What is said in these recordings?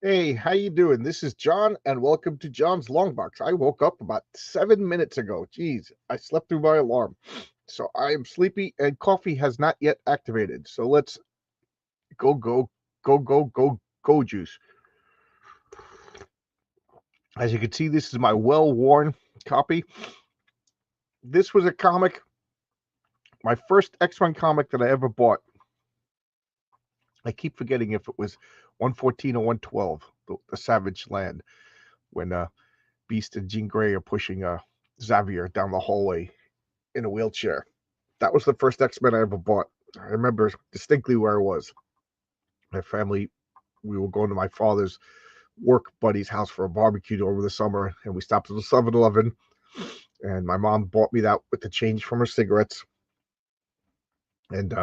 Hey, how you doing? This is John, and welcome to John's Long Box. I woke up about 7 minutes ago. Jeez, I slept through my alarm. So I am sleepy, and coffee has not yet activated. So let's go juice. As you can see, this is my well-worn copy. This was a comic, my first X-Men comic that I ever bought. I keep forgetting if it was 114 or 112, the Savage Land, when Beast and Jean Grey are pushing Xavier down the hallway in a wheelchair. That was the first X-Men I ever bought. I remember distinctly where I was. My family, we were going to my father's work buddy's house for a barbecue over the summer, and we stopped at the 7-Eleven, and my mom bought me that with the change from her cigarettes. And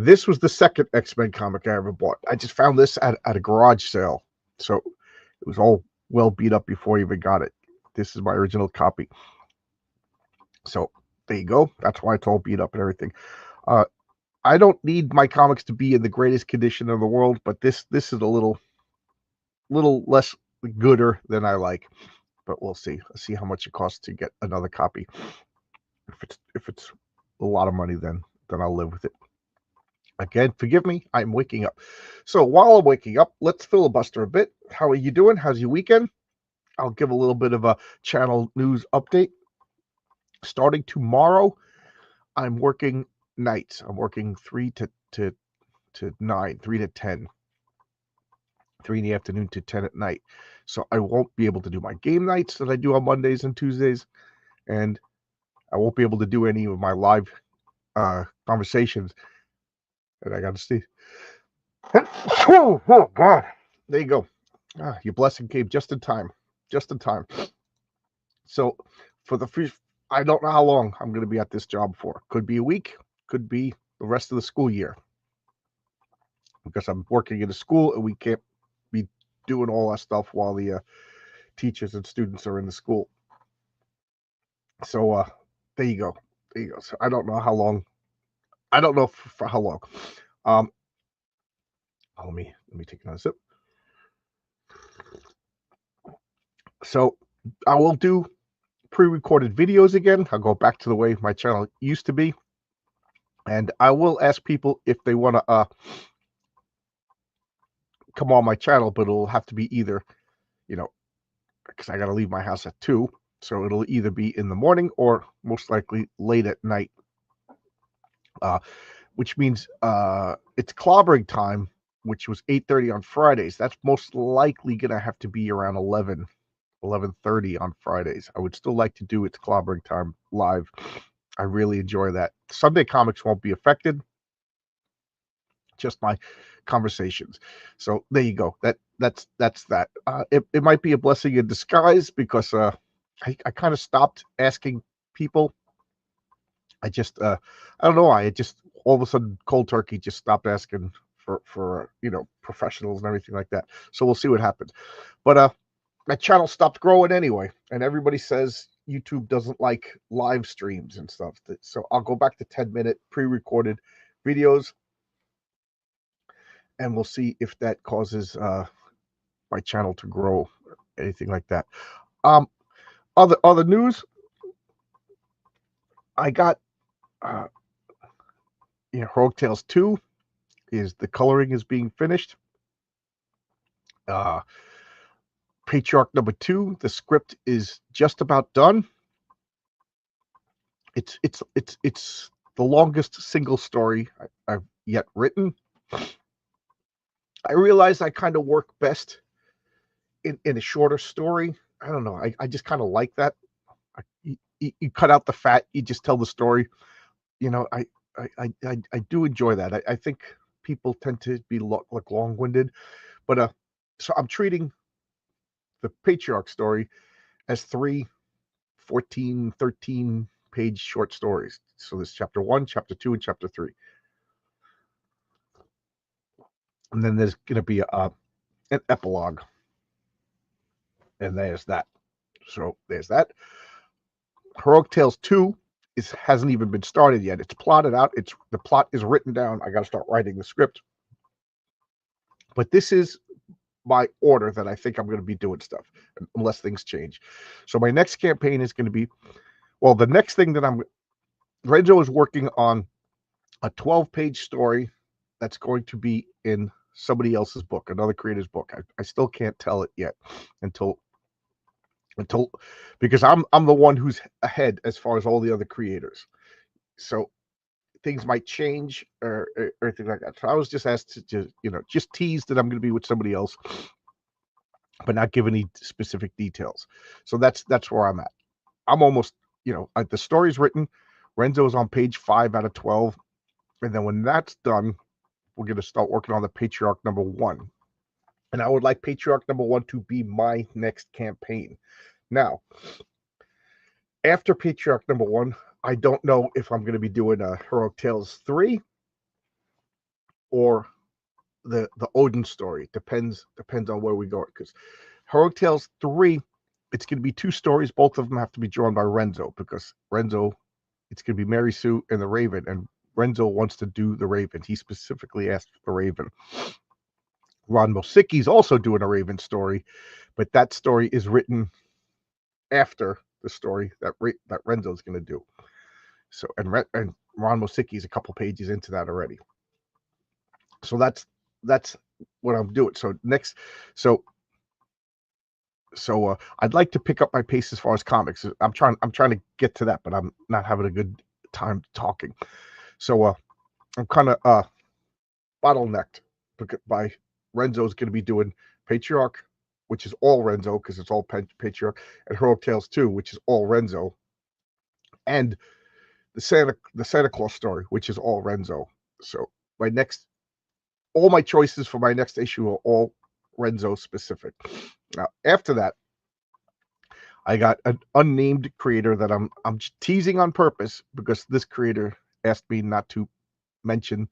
this was the second X-Men comic I ever bought. I just found this at a garage sale, so it was all well beat up before I even got it. This is my original copy. So there you go. That's why it's all beat up and everything. Uh, I don't need my comics to be in the greatest condition in the world, but this is a little less gooder than I like. But we'll see. Let's see how much it costs to get another copy. If it's a lot of money, then I'll live with it. Again, forgive me. I'm waking up. So while I'm waking up, let's filibuster a bit. How are you doing? How's your weekend? I'll give a little bit of a channel news update. Starting tomorrow, I'm working nights. I'm working 3 to 9, 3 to 10, 3 in the afternoon to 10 at night. So I won't be able to do my game nights that I do on Mondays and Tuesdays, and I won't be able to do any of my live conversations. And I got to see. Oh, God. There you go. Your blessing came just in time. Just in time. So for the first, I don't know how long I'm going to be at this job for. Could be a week. Could be the rest of the school year. Because I'm working in a school and we can't be doing all that stuff while the teachers and students are in the school. So there you go. There you go. So I don't know how long. I don't know for how long. Um, let me take another sip. So I will do pre-recorded videos again. I'll go back to the way my channel used to be, and I will ask people if they want to come on my channel, but it'll have to be either, because I got to leave my house at 2, so it'll either be in the morning or most likely late at night. Which means it's clobbering time, which was 8:30 on Fridays. That's most likely going to have to be around 11:30 on Fridays. I would still like to do its clobbering time live. I really enjoy that. Sunday comics won't be affected, just my conversations. So there you go. That's that. It might be a blessing in disguise because I kind of stopped asking people. I just I don't know why. It just all of a sudden cold turkey just stopped asking for professionals and everything like that. So we'll see what happens. But my channel stopped growing anyway, and everybody says YouTube doesn't like live streams and stuff. So I'll go back to 10-minute pre-recorded videos, and we'll see if that causes my channel to grow, or anything like that. Um, other news, I got Heroic Tales 2 is the coloring is being finished. Uh, Patriarch number 2, the script is just about done. It's the longest single story I've yet written. I realize I kind of work best in a shorter story. I don't know. I just kind of like that. You cut out the fat. You just tell the story. You know, I do enjoy that. I think people tend to be like long-winded, but so I'm treating the Patriarch story as 3 14, 13-page short stories. So there's chapter 1, chapter 2, and chapter 3. And then there's going to be an epilogue. And there's that. So there's that. Heroic Tales 2 hasn't even been started yet. It's plotted out. The plot is written down. I got to start writing the script. But this is my order that I think I'm going to be doing stuff, unless things change. So my next campaign is going to be, well, the next thing that Renzo is working on a 12-page story that's going to be in somebody else's book, another creator's book. I still can't tell it yet until because I'm the one who's ahead as far as all the other creators. So things might change or things like that. So I was just asked to just tease that I'm going to be with somebody else, but not give any specific details. So that's where I'm at. I'm almost, the story's written. Renzo's on page 5 out of 12. And then when that's done, we're going to start working on the Patriarch number 1. And I would like Patriarch number 1 to be my next campaign. Now, after Patriarch number 1, I don't know if I'm going to be doing a Heroic Tales 3 or the Odin story. Depends on where we go. Because Heroic Tales 3, it's going to be 2 stories. Both of them have to be drawn by Renzo, because Renzo, it's going to be Mary Sue and the Raven, and Renzo wants to do the Raven. He specifically asked for the Raven. Ron Mosicki's also doing a Raven story, but that story is written after the story that Renzo's going to do. So and Ron Mosicki's a couple pages into that already. So that's what I'm doing. So next, so I'd like to pick up my pace as far as comics. I'm trying to get to that, but I'm not having a good time talking. So I'm kind of bottlenecked by Renzo's going to be doing Patriarch, which is all Renzo because it's all Patriarch, and Heroic Tales 2, which is all Renzo, and the Santa Claus story, which is all Renzo. So all my choices for my next issue are all Renzo specific. Now, after that, I got an unnamed creator that I'm teasing on purpose, because this creator asked me not to mention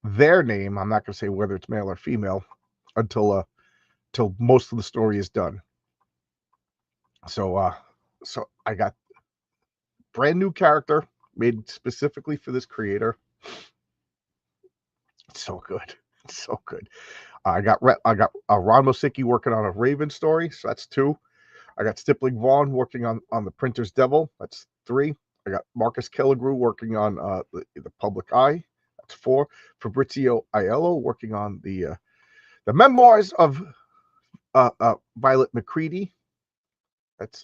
their name. I'm not going to say whether it's male or female until most of the story is done. So I got brand new character made specifically for this creator. It's so good. It's so good. I got Ron Mosicki working on a Raven story, so that's 2. I got Stippling Vaughn working on the Printer's Devil. That's 3. I got Marcus Kelligrew working on the Public Eye. That's 4. Fabrizio Aiello working on the memoirs of Violet McCready.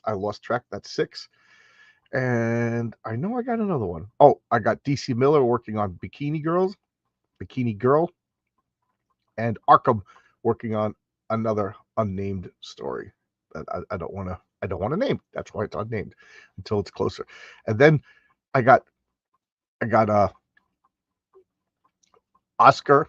I lost track. That's 6. And I know I got another one. Oh, I got DC Miller working on Bikini Girl, and Arkham working on another unnamed story that I don't want to name. That's why it's unnamed until it's closer. And then I got Oscar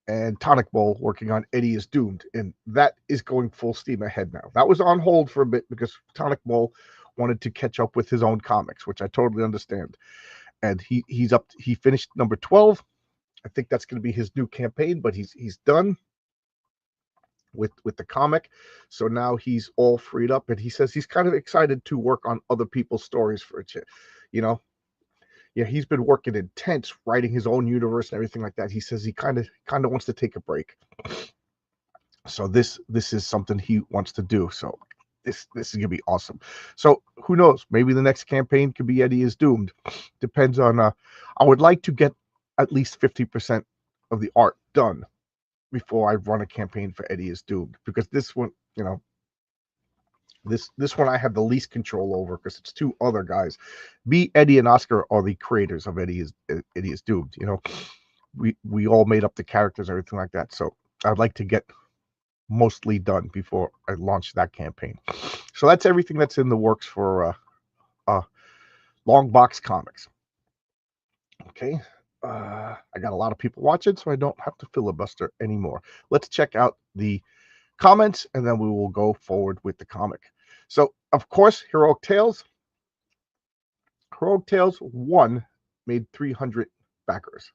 and Tonic Bowl working on Eddie is Doomed, and that is going full steam ahead now. That was on hold for a bit because Tonic Bowl wanted to catch up with his own comics, which I totally understand. And he's up. He finished number 12. I think that's going to be his new campaign, but he's done with the comic. So now he's all freed up, and he says he's kind of excited to work on other people's stories for it. Yeah, he's been working intense writing his own universe and everything like that. He says he kind of wants to take a break. So this is something he wants to do. So this is gonna be awesome. So who knows? Maybe the next campaign could be Eddie is Doomed. Depends on. I would like to get at least 50% of the art done before I run a campaign for Eddie is Doomed, because this one, this one I have the least control over because it's 2 other guys. Me, Eddie, and Oscar are the creators of Eddie is Doomed. We all made up the characters, everything like that. So I'd like to get mostly done before I launch that campaign. So that's everything that's in the works for Long Box Comics. Okay. I got a lot of people watching, so I don't have to filibuster anymore. Let's check out the comments, and then we will go forward with the comic. So, of course, Heroic Tales 1 made 300 backers.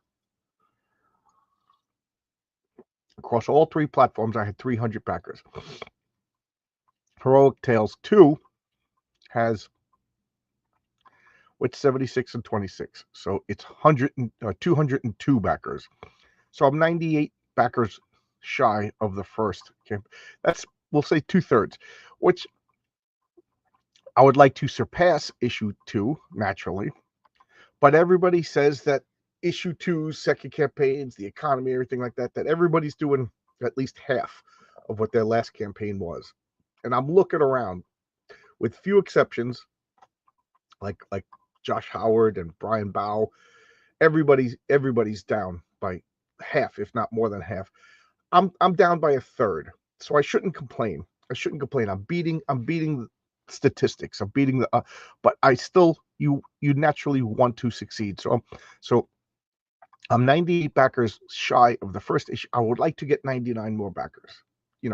Across all 3 platforms, I had 300 backers. Heroic Tales 2 has, with 76 and 26. So it's 202 backers. So I'm 98 backers shy of the first That's, we'll say 2/3, which I would like to surpass issue 2 naturally. But everybody says that issue 2's second campaigns, the economy, everything like that, that everybody's doing at least half of what their last campaign was. And I'm looking around, with few exceptions, like Josh Howard and Brian Bow. Everybody's down by half, if not more than half. I'm down by 1/3, so I shouldn't complain. I'm beating statistics. I'm beating the, but I still, you naturally want to succeed. So I'm 98 backers shy of the first issue. I would like to get 99 more backers,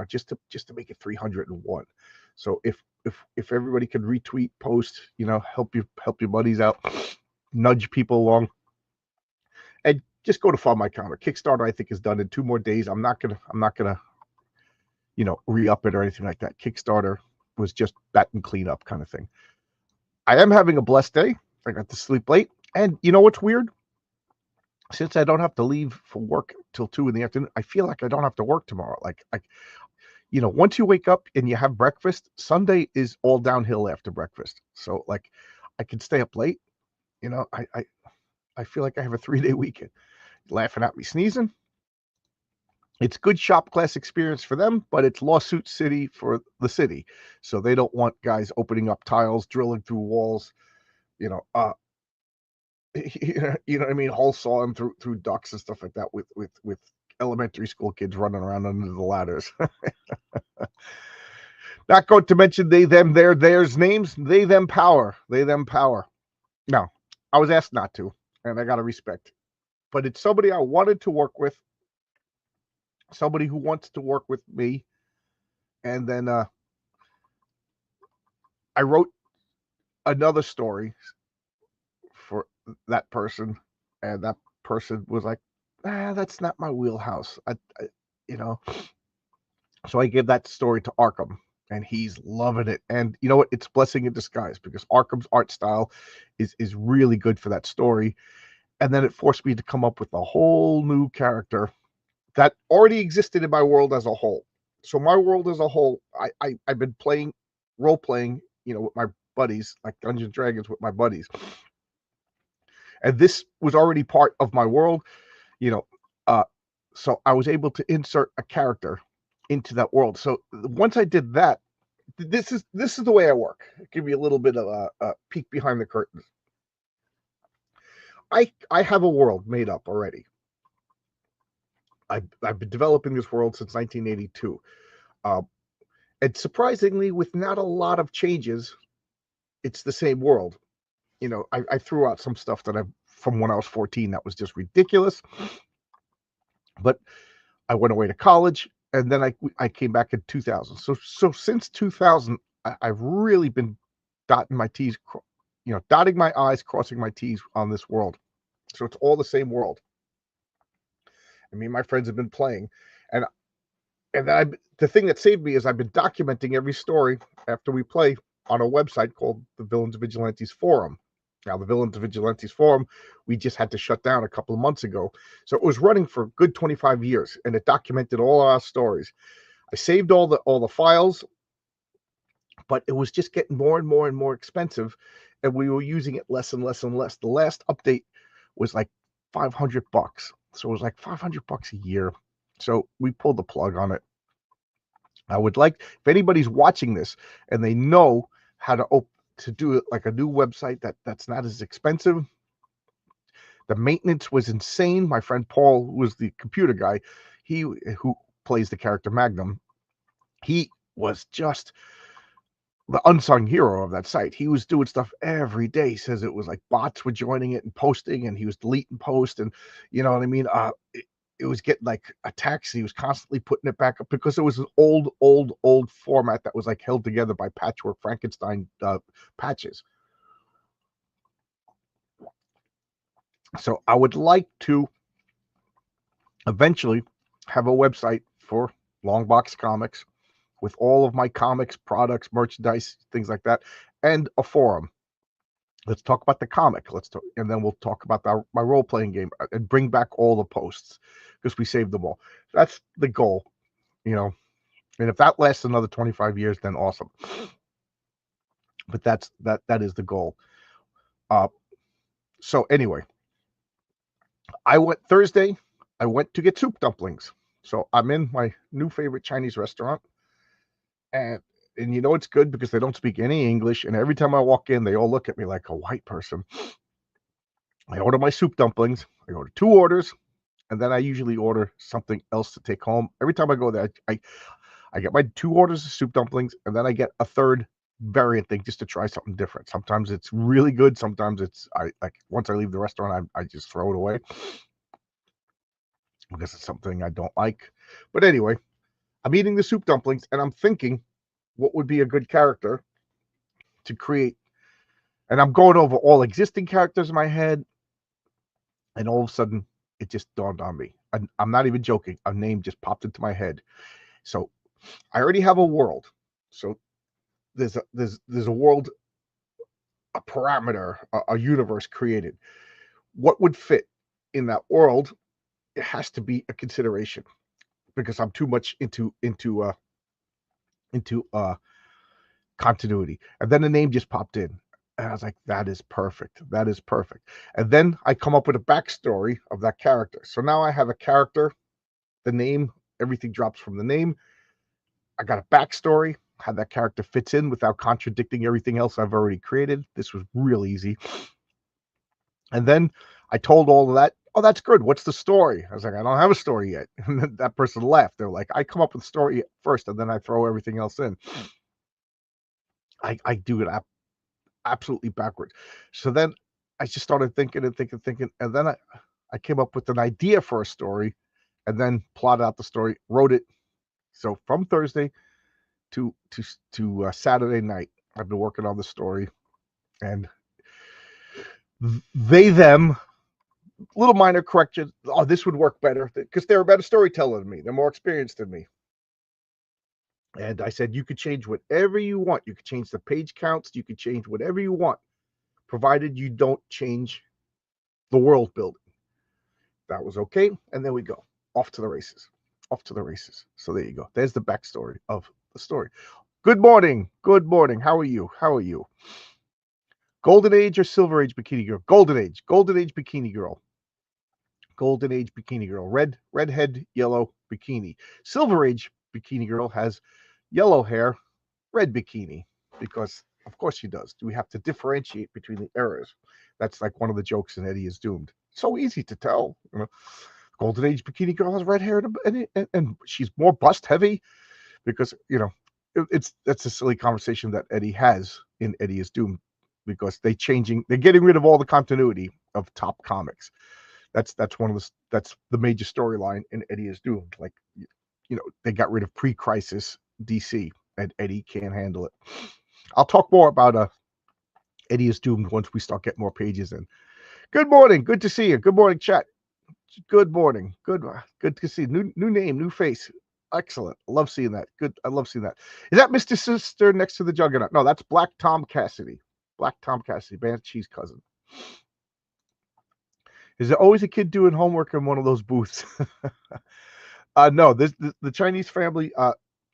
just to make it 301. So if everybody could retweet, post, help your buddies out, nudge people along, and just go to Fund My Comic. Kickstarter, I think, is done in 2 more days. I'm not gonna re-up it or anything like that. Kickstarter was just that and clean up kind of thing. I am having a blessed day. I got to sleep late, and you know what's weird? Since I don't have to leave for work till 2 in the afternoon, I feel like I don't have to work tomorrow. Like, once you wake up and you have breakfast, Sunday is all downhill after breakfast. So like, I can stay up late. I feel like I have a 3-day weekend. Laughing at me sneezing. It's good shop class experience for them, but it's lawsuit city for the city. So they don't want guys opening up tiles, drilling through walls, you know what I mean, hole sawing through ducts and stuff like that with elementary school kids running around under the ladders. Not going to mention they, them, their, theirs names. They, them, power. They, them, power. No, I was asked not to, and I got to respect. But it's somebody I wanted to work with, somebody who wants to work with me. And then I wrote another story for that person, and that person was like, that's not my wheelhouse. So I gave that story to Arkham, and he's loving it. And you know what? It's blessing in disguise, because Arkham's art style is really good for that story. And then it forced me to come up with a whole new character that already existed in my world as a whole. So my world as a whole, I've been role playing, with my buddies, like Dungeons and Dragons with my buddies. And this was already part of my world, so I was able to insert a character into that world. So once I did that, this is the way I work. I'll give you a little bit of a peek behind the curtains. I have a world made up already. I've been developing this world since 1982. And surprisingly, with not a lot of changes, it's the same world. I threw out some stuff that from when I was 14 that was just ridiculous. But I went away to college, and then I came back in 2000. So since 2000, I've really been dotting my T's, dotting my I's, crossing my T's on this world. So it's all the same world. I mean, my friends have been playing, and the thing that saved me is I've been documenting every story after we play on a website called the Villains and Vigilantes Forum. Now, the Villains and Vigilantes Forum, we just had to shut down a couple of months ago. So it was running for a good 25 years, and it documented all our stories. I saved all the files, but it was just getting more and more and more expensive, and we were using it less and less and less. The last update was like $500. So it was like $500 a year. So we pulled the plug on it. I would like, if anybody's watching this and they know how to do it, like a new website that's not as expensive. The maintenance was insane. My friend Paul, who was the computer guy, who plays the character Magnum, he was just the unsung hero of that site. He was doing stuff every day. He says it was like bots were joining it and posting, and he was deleting posts, and you know what I mean? It was getting like attacks. He was constantly putting it back up because it was an old format that was like held together by Patchwork Frankenstein patches. So I would like to eventually have a website for Longbox Comics with all of my comics, products, merchandise, things like that, and a forum. Let's talk about the comic. And then we'll talk about my role-playing game and bring back all the posts because we saved them all. That's the goal, And if that lasts another 25 years, then awesome. But that is the goal. So anyway, I went Thursday. I went to get soup dumplings. So I'm in my new favorite Chinese restaurant, and you know it's good because they don't speak any English, and every time I walk in, they all look at me like a white person. I order my soup dumplings. I order 2 orders, and then I usually order something else to take home. Every time I go there, I get my 2 orders of soup dumplings, and then I get a third variant thing just to try something different. Sometimes it's really good. Sometimes it's once I leave the restaurant, I just throw it away because it's something I don't like. But anyway, I'm eating the soup dumplings, and I'm thinking what would be a good character to create. And I'm going over all existing characters in my head, and all of a sudden, it just dawned on me. I'm not even joking. A name just popped into my head. So I already have a world. So there's a world, a parameter, a universe created. What would fit in that world? It has to be a consideration because I'm too much into continuity. And then the name just popped in. And I was like, that is perfect. That is perfect. And then I come up with a backstory of that character. So now I have a character, the name, everything drops from the name. I got a backstory, how that character fits in without contradicting everything else I've already created. This was real easy. And then I told all of that, oh, that's good. What's the story? I was like, I don't have a story yet. And then that person left. They're like, I come up with the story first, and then I throw everything else in. I do it absolutely backwards. So then I just started thinking, and then I came up with an idea for a story, and then plotted out the story, wrote it. So from Thursday to Saturday night, I've been working on the story, and them, little minor corrections. Oh, this would work better because they're a better storyteller than me. They're more experienced than me. And I said, you could change whatever you want. You could change the page counts. You could change whatever you want, provided you don't change the world building. That was okay. And then we go off to the races. Off to the races. So there you go. There's the backstory of the story. Good morning. Good morning. How are you? How are you? Golden Age or Silver Age Bikini Girl? Golden Age. Golden Age Bikini Girl. Golden Age Bikini Girl. Redhead, yellow bikini. Silver Age Bikini Girl has yellow hair, red bikini, because of course she does. We have to differentiate between the eras. That's like one of the jokes in Eddie is Doomed. So easy to tell. You know, Golden Age Bikini Girl has red hair, and she's more bust heavy because that's a silly conversation that Eddie has in Eddie is Doomed because they're getting rid of all the continuity of top comics. That's the major storyline in Eddie is Doomed. Like, they got rid of pre-crisis DC, and Eddie can't handle it. I'll talk more about Eddie is Doomed once we start getting more pages in. Good morning. Good to see you. Good morning, chat. Good morning. Good to see you. New name, new face. Excellent. I love seeing that. Good. I love seeing that. Is that Mr. Sister next to the Juggernaut? No, that's Black Tom Cassidy. Black Tom Cassidy, Banshee's cousin. Is there always a kid doing homework in one of those booths? No, the Chinese family,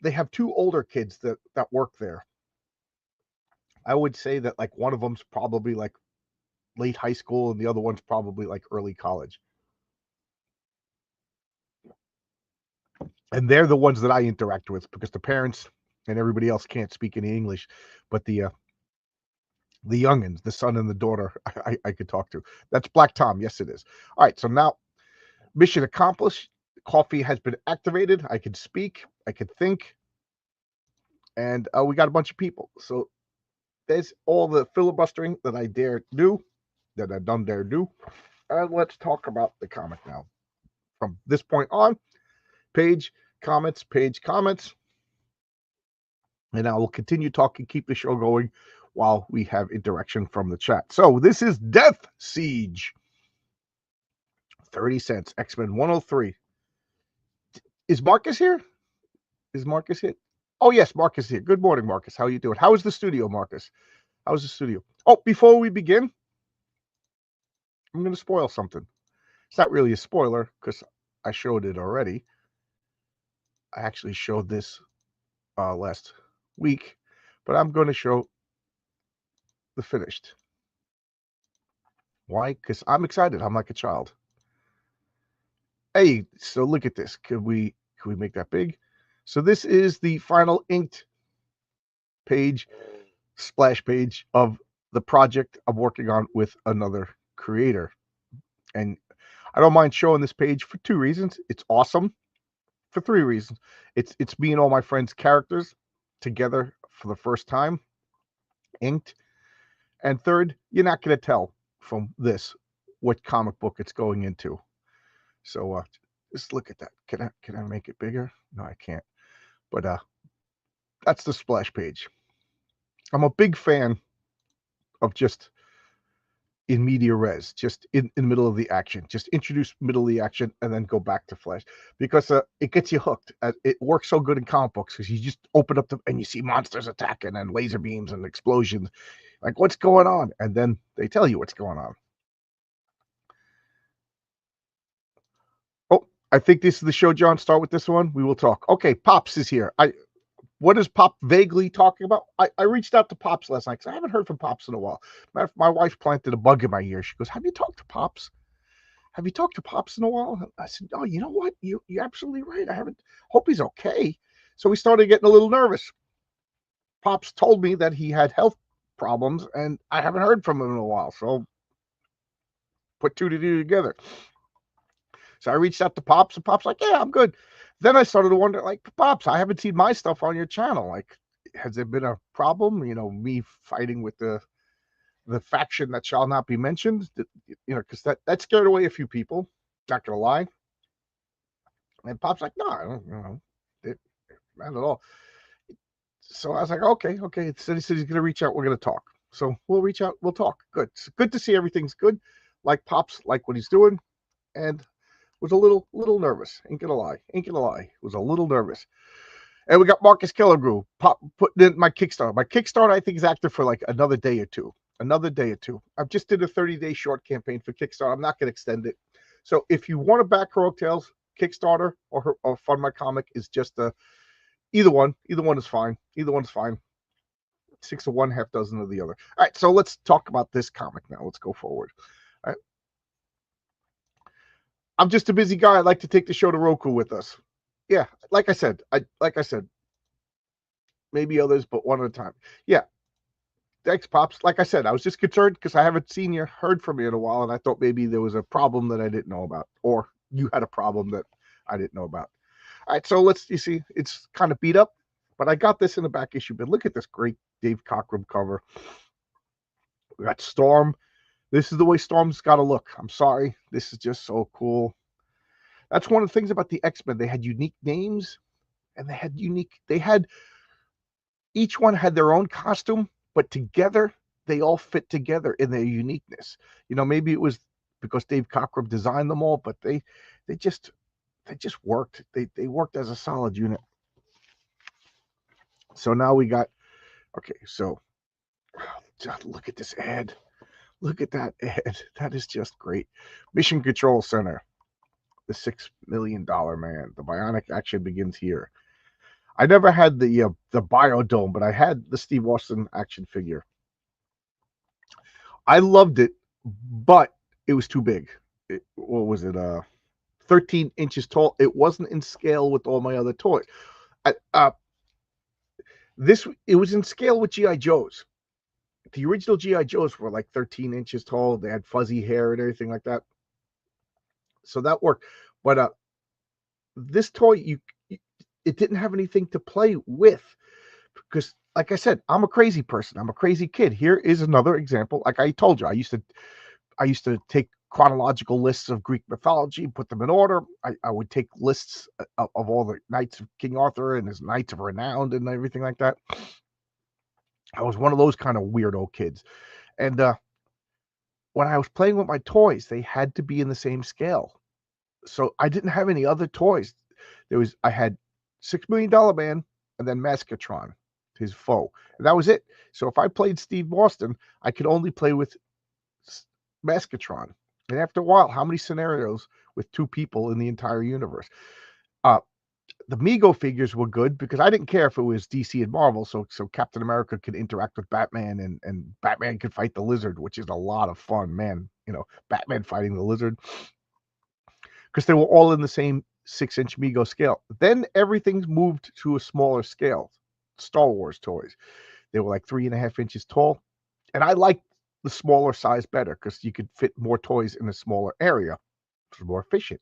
they have 2 older kids that work there. I would say that like one of them's probably like late high school and the other one's probably like early college. And they're the ones that I interact with because the parents and everybody else can't speak any English, but the youngins, the son and the daughter, I could talk to. That's Black Tom. Yes, it is. All right, so now mission accomplished. Coffee has been activated. I can speak. I can think. And we got a bunch of people. So there's all the filibustering that I dare do, that I done dare do. And let's talk about the comic now. From this point on, page comments. And I will continue talking, keep the show going while we have interaction from the chat. So this is Death Siege. 30 cents. X-Men 103. Is Marcus here? Is Marcus here? Oh, yes, Marcus is here. Good morning, Marcus. How are you doing? How is the studio, Marcus? How's the studio? Oh, before we begin, I'm going to spoil something. It's not really a spoiler because I showed it already. I actually showed this last week, but I'm going to show the finished. Why? Because I'm excited. I'm like a child. Hey, so look at this. Could we make that big? So this is the final inked page, splash page of the project I'm working on with another creator. And I don't mind showing this page for 2 reasons. It's awesome for 3 reasons. It's me and all my friends' characters together for the first time, inked. And third, you're not going to tell from this what comic book it's going into. So just look at that. Can I make it bigger? No, I can't. But that's the splash page. I'm a big fan of just in media res, just in the middle of the action. Just introduce middle of the action and then go back to Flash, because it gets you hooked. It works so good in comic books because you just open up and you see monsters attacking and laser beams and explosions. Like, what's going on? And then they tell you what's going on. Oh, I think this is the show, John. Start with this one. We will talk. Okay, Pops is here. What is Pop vaguely talking about? I reached out to Pops last night because I haven't heard from Pops in a while. My wife planted a bug in my ear. She goes, "Have you talked to Pops? Have you talked to Pops in a while?" I said, "Oh, you know what? You're absolutely right. I haven't. Hope he's okay." So we started getting a little nervous. Pops told me that he had health problems, and I haven't heard from him in a while. So put 2 to 2 together. So I reached out to Pops, and Pops like, "Yeah, I'm good." Then I started to wonder, like, "Pops, I haven't seen my stuff on your channel. Like, has there been a problem? You know, me fighting with the faction that shall not be mentioned? You know, because that scared away a few people. Not gonna lie." And Pop's like, "No, I don't. You know, not at all." So I was like, "Okay." So he said he's gonna reach out. We're gonna talk. So we'll reach out. We'll talk. Good. It's good to see everything's good. Like Pops, like what he's doing, and was a little nervous. Ain't gonna lie. Was a little nervous. And we got Marcus Killigrew putting in my Kickstarter. My Kickstarter, I think, is active for like another day or two. I've just did a 30-day short campaign for Kickstarter. I'm not going to extend it. So if you want to back Heroic Tales, Kickstarter or Fund My Comic is just either one. Either one is fine. 6 of one, half dozen of the other. All right, so let's talk about this comic now. Let's go forward. All right. I'm just a busy guy. I'd like to take the show to Roku with us. Yeah, like I said, maybe others, but one at a time. Yeah. Thanks, Pops. Like I said, I was just concerned because I haven't seen you, heard from you in a while, and I thought maybe there was a problem that I didn't know about, or you had a problem that I didn't know about. All right, so you see, it's kind of beat up, but I got this in the back issue. But look at this great Dave Cockrum cover. We got Storm. This is the way Storm's got to look. I'm sorry. This is just so cool. That's one of the things about the X-Men. They had unique names, and each one had their own costume, but together they all fit together in their uniqueness. You know, maybe it was because Dave Cockrum designed them all, but they just worked. They worked as a solid unit. So now we got, okay, so just look at this ad. Look at that ad. That is just great. Mission Control Center, the $6 million man. The bionic action begins here. I never had the Biodome, but I had the Steve Austin action figure. I loved it, but it was too big. What was it? 13 inches tall. It wasn't in scale with all my other toys. It was in scale with GI Joes. The original GI Joes were like 13 inches tall. They had fuzzy hair and everything like that. So that worked. But this toy, it didn't have anything to play with, because, like I said, I'm a crazy person. I'm a crazy kid. Here is another example. Like I told you, I used to take chronological lists of Greek mythology, put them in order. I would take lists of all the knights of King Arthur and his knights of renown and everything like that. I was one of those kind of weirdo kids. And when I was playing with my toys, they had to be in the same scale. So I didn't have any other toys. I had $6 Million Man and then Maskatron, his foe. And that was it. So if I played Steve Austin, I could only play with Maskatron. And after a while, how many scenarios with 2 people in the entire universe? the Mego figures were good because I didn't care if it was DC and Marvel, so Captain America could interact with Batman and Batman could fight the Lizard, which is a lot of fun, man. Batman fighting the Lizard, because they were all in the same 6-inch Mego scale. Then everything's moved to a smaller scale. Star Wars toys, they were like 3.5 inches tall, and I liked the smaller size better because you could fit more toys in a smaller area. It was more efficient.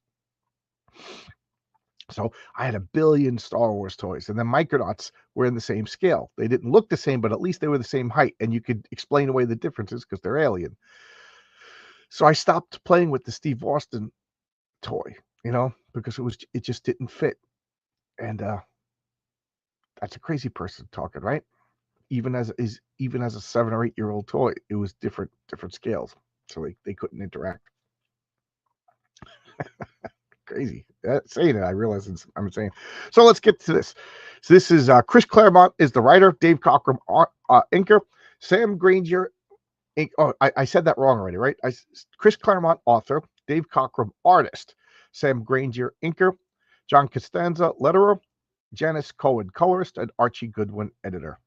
So I had 1 billion Star Wars toys, and then Micronauts were in the same scale. They didn't look the same, but at least they were the same height, and you could explain away the differences because they're alien. So I stopped playing with the Steve Austin toy, because it just didn't fit. And that's a crazy person talking, right? Even as a 7 or 8 year old toy, it was different scales, so they couldn't interact. Crazy. Saying it, I realize I'm insane. So let's get to this. So this is Chris Claremont is the writer, Dave Cockrum inker, Sam Grainger. I said that wrong already, right? Chris Claremont author, Dave Cockrum artist, Sam Grainger inker, John Costanza letterer, Janice Cohen colorist, and Archie Goodwin editor.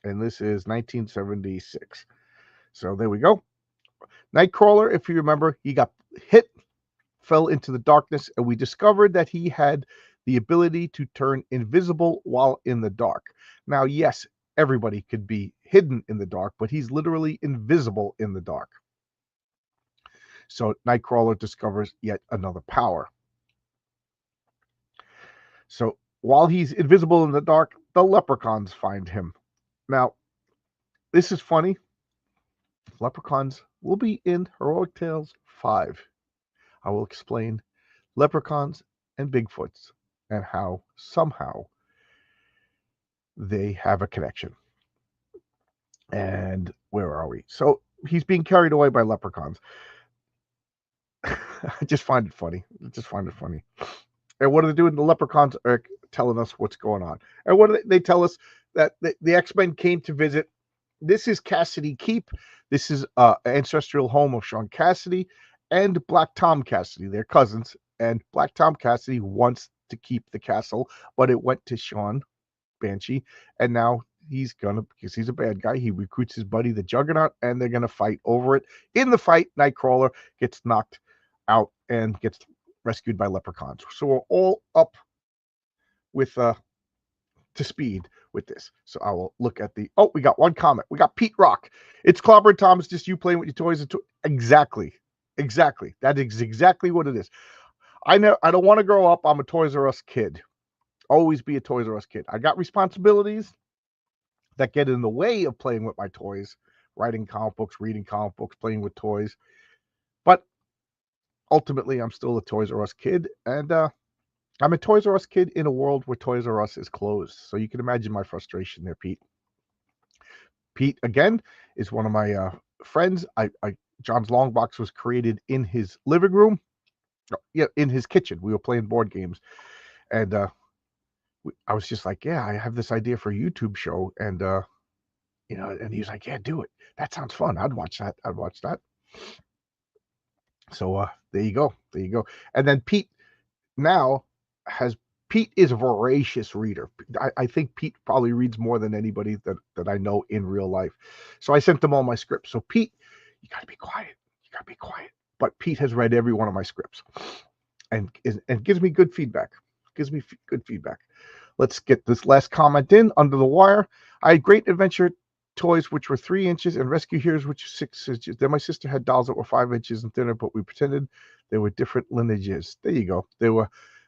And this is 1976. So there we go. Nightcrawler, if you remember, he got hit, fell into the darkness, and we discovered that he had the ability to turn invisible while in the dark. Now, yes, everybody could be hidden in the dark, but he's literally invisible in the dark. So Nightcrawler discovers yet another power. So while he's invisible in the dark, the leprechauns find him. Now, this is funny. Leprechauns will be in Heroic Tales 5. I will explain leprechauns and Bigfoots and how somehow they have a connection. And where are we? So he's being carried away by leprechauns. I just find it funny. And what are they doing? The leprechauns are telling us what's going on. And what do they tell us? That the X-Men came to visit. This is Cassidy Keep. This is ancestral home of Sean Cassidy and Black Tom Cassidy. They're cousins. And Black Tom Cassidy wants to keep the castle, but it went to Sean Banshee. And now because he's a bad guy, he recruits his buddy, the Juggernaut, and they're going to fight over it. In the fight, Nightcrawler gets knocked out and gets rescued by leprechauns. So we're all up with to speed with this. So I will look at we got one comment. We got Pete Rock. It's Clobber Thomas, just you playing with your toys. Exactly. That is exactly what it is. I don't want to grow up. I'm a Toys R Us kid. Always be a Toys R Us kid. I got responsibilities that get in the way of playing with my toys, writing comic books, reading comic books, playing with toys. But ultimately, I'm still a Toys R Us kid, and I'm a Toys R Us kid in a world where Toys R Us is closed. So you can imagine my frustration there, Pete. Pete, again, is one of my friends. John's Long Box was created in his living room. Yeah, in his kitchen. We were playing board games. And I was just like, yeah, I have this idea for a YouTube show. And, and he was like, yeah, do it. That sounds fun. I'd watch that. So there you go. And then Pete Pete is a voracious reader. I think Pete probably reads more than anybody that I know in real life. So I sent them all my scripts. So Pete, you got to be quiet. But Pete has read every one of my scripts and gives me good feedback. Let's get this last comment in under the wire. I had Great Adventure toys which were 3 inches and Rescue Heroes which were 6 inches. Then my sister had dolls that were 5 inches and thinner, but we pretended they were different lineages. There you go.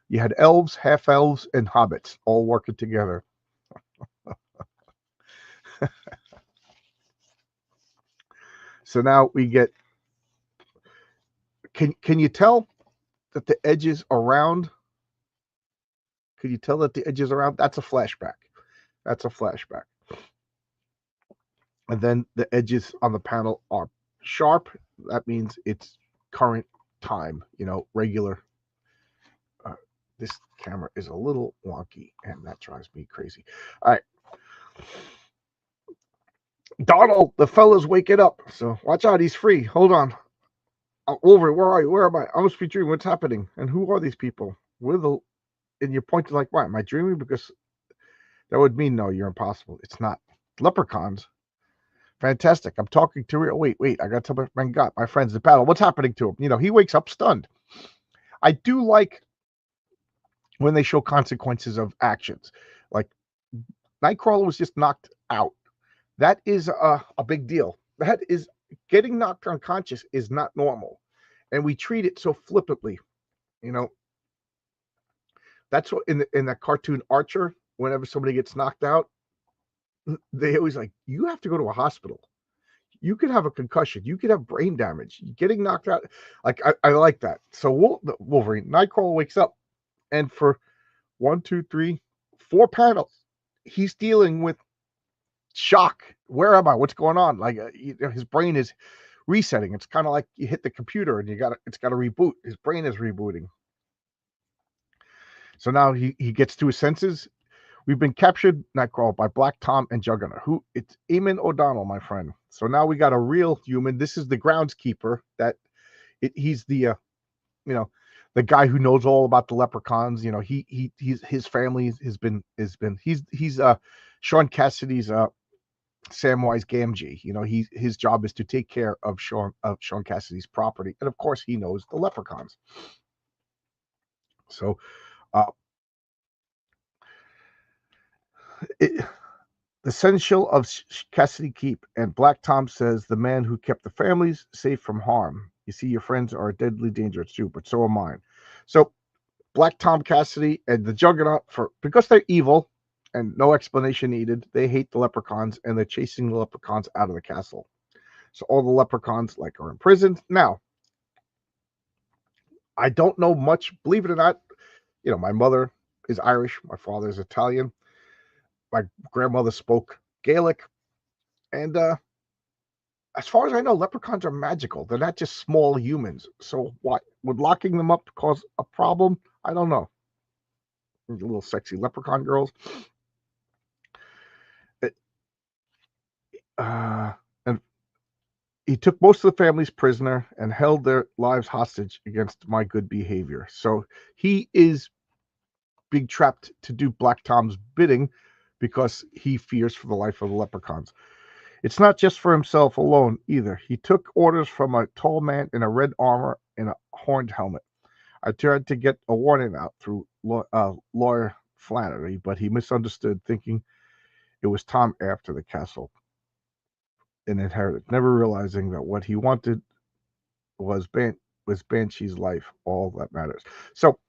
You had elves, half elves, and hobbits all working together. So now we get. Can you tell that the edges around? Can you tell that the edges around? That's a flashback. And then the edges on the panel are sharp. That means it's current time. Regular. This camera is a little wonky, and that drives me crazy. All right. Donald, the fella's waking up. So watch out. He's free. Hold on. Wolverine, where are you? Where am I? I must be dreaming. What's happening? And who are these people? and you're pointing like, why am I dreaming? Because that would mean no, you're impossible. It's not. Leprechauns, fantastic. I'm talking to real. Wait. I got to tell my friends in battle. What's happening to him? He wakes up stunned. I do like when they show consequences of actions. Like Nightcrawler was just knocked out. That is a big deal. That is getting knocked unconscious is not normal, and we treat it so flippantly. That's what in that cartoon Archer. Whenever somebody gets knocked out, they always like, you have to go to a hospital. You could have a concussion. You could have brain damage. Getting knocked out. Like I like that. So Wolverine Nightcrawler wakes up, and for 1, 2, 3, 4 panels, he's dealing with shock. Where am I? What's going on? Like his brain is resetting. It's kind of like you hit the computer and it's got to reboot. His brain is rebooting. So now he gets to his senses. We've been captured, Nightcrawler, by Black Tom and Juggernaut. It's Eamon O'Donnell, my friend. So now we got a real human. This is the groundskeeper. He's the the guy who knows all about the leprechauns. His family has been he's Sean Cassidy's Samwise Gamgee. His job is to take care of Sean Cassidy's property, and of course he knows the leprechauns. So the Seneschal of Cassidy Keep, and Black Tom says, the man who kept the families safe from harm. You see, your friends are deadly dangerous too, but so are mine. So Black Tom Cassidy and the Juggernaut, because they're evil and no explanation needed, they hate the leprechauns, and they're chasing the leprechauns out of the castle. So all the leprechauns are imprisoned. Now, I don't know much, believe it or not. My mother is Irish, my father is Italian. My grandmother spoke Gaelic, and as far as I know, leprechauns are magical. They're not just small humans. So what would locking them up cause a problem? I don't know. The little sexy leprechaun girls. And he took most of the families prisoner and held their lives hostage against my good behavior. So he is being trapped to do Black Tom's bidding because he fears for the life of the leprechauns. It's not just for himself alone either. He took orders from a tall man in a red armor and a horned helmet. I tried to get a warning out through Lawyer Flannery, but he misunderstood, thinking it was Tom after the castle and inherited, never realizing that what he wanted was Banshee's life. All that matters. So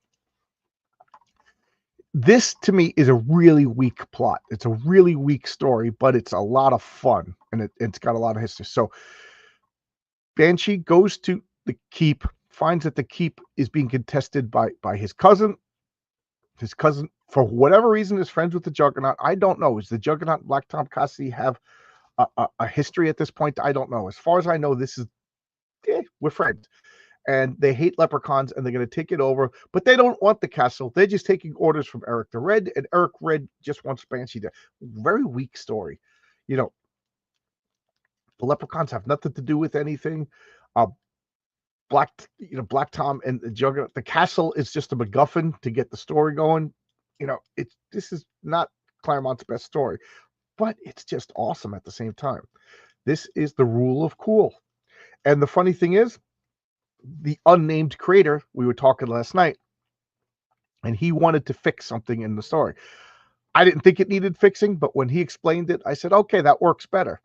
this, to me, is a really weak plot. It's a really weak story, but it's a lot of fun, and it's got a lot of history. So Banshee goes to the keep, finds that the keep is being contested by his cousin. His cousin, for whatever reason, is friends with the Juggernaut. I don't know. Is the Juggernaut and Black Tom Cassidy have a history at this point? I don't know. As far as I know, this is we're friends. And they hate leprechauns, and they're going to take it over. But they don't want the castle. They're just taking orders from Eric the Red, and Eric Red just wants Banshee to. Very weak story. The leprechauns have nothing to do with anything. Black Tom and the Juggernaut. The castle is just a MacGuffin to get the story going. This is not Claremont's best story, but it's just awesome at the same time. This is the rule of cool. And the funny thing is, the unnamed creator, we were talking last night, and he wanted to fix something in the story. I didn't think it needed fixing, but when he explained it, I said, okay, that works better,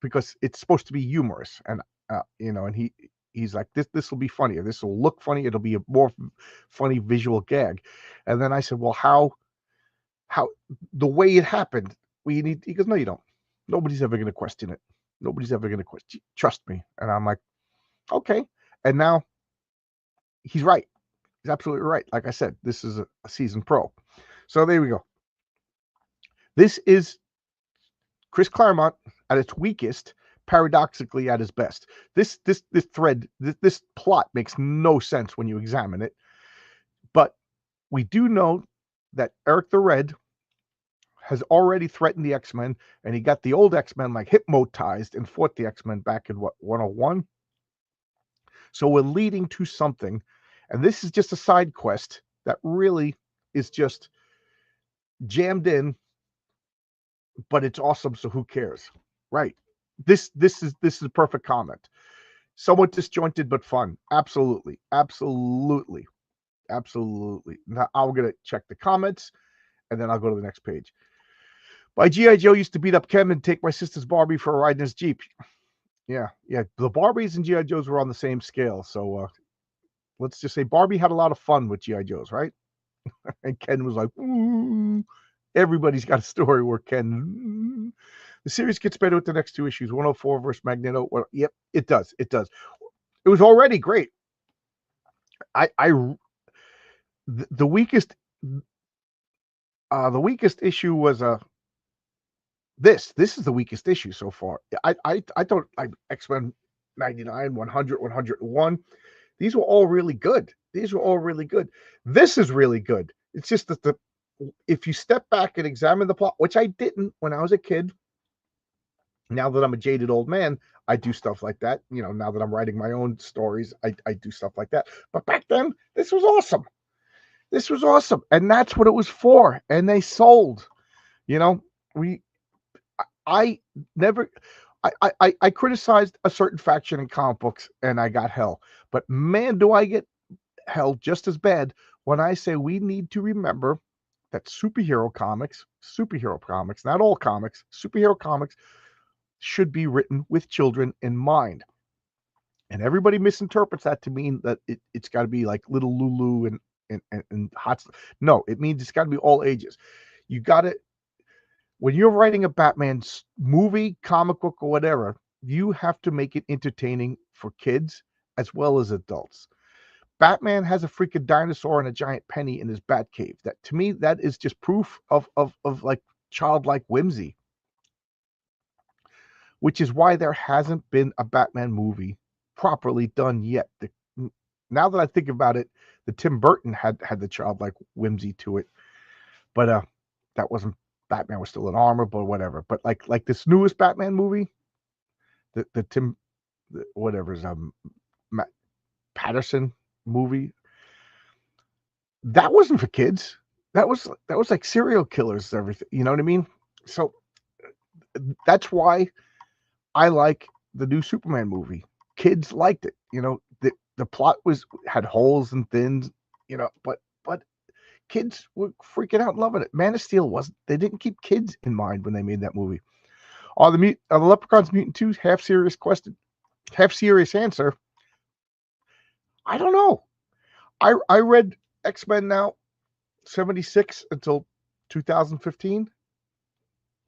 because it's supposed to be humorous. And and he's like, this will be funnier. This will look funny. It'll be a more funny visual gag. And then I said, well, how the way it happened, he goes, no, you don't. Nobody's ever going to question it. Nobody's ever going to question. Trust me. And I'm like, okay. And now he's right. He's absolutely right. Like I said, this is a seasoned pro. So there we go. This is Chris Claremont at its weakest, paradoxically at his best. This thread, this plot makes no sense when you examine it. But we do know that Eric the Red has already threatened the X-Men, and he got the old X-Men hypnotized and fought the X-Men back in 101. So we're leading to something, and this is just a side quest that really is just jammed in, but it's awesome. So who cares, right? This is a perfect comment. Somewhat disjointed but fun. Absolutely. Now I'm gonna check the comments, and then I'll go to the next page. My G.I. Joe used to beat up Ken and take my sister's Barbie for a ride in his Jeep. Yeah. The Barbies and G.I. Joes were on the same scale. So let's just say Barbie had a lot of fun with G.I. Joes, right? And Ken was like, ooh. Everybody's got a story where Ken. The series gets better with the next two issues, 104 versus Magneto. Well, yep, it does. It was already great. The weakest issue was this is the weakest issue so far. I thought like X-Men 99, 100, 101. These were all really good. This is really good. It's just that if you step back and examine the plot, which I didn't when I was a kid. Now that I'm a jaded old man, I do stuff like that. Now that I'm writing my own stories, I do stuff like that. But back then, this was awesome. And that's what it was for. And they sold. I never, I criticized a certain faction in comic books and I got hell. But man, do I get hell just as bad when I say we need to remember that superhero comics, not all comics, superhero comics should be written with children in mind. And everybody misinterprets that to mean that it's got to be like Little Lulu and hot. No, it means it's got to be all ages. You got to, when you're writing a Batman movie, comic book, or whatever, you have to make it entertaining for kids as well as adults. Batman has a freaking dinosaur and a giant penny in his Batcave. That, to me, that is just proof of like childlike whimsy. Which is why there hasn't been a Batman movie properly done yet. Now that I think about it, the Tim Burton had the childlike whimsy to it, but that wasn't, Batman was still in armor, but whatever. But like this newest Batman movie, Matt Patterson movie, that wasn't for kids. That was like serial killers and everything. You know what I mean? So that's why I like the new Superman movie. Kids liked it. The plot had holes and things, but kids were freaking out, loving it. Man of Steel wasn't. They didn't keep kids in mind when they made that movie. Are the Leprechauns Mutant 2 half serious question, half serious answer? I don't know. I read X-Men now 76 until 2015.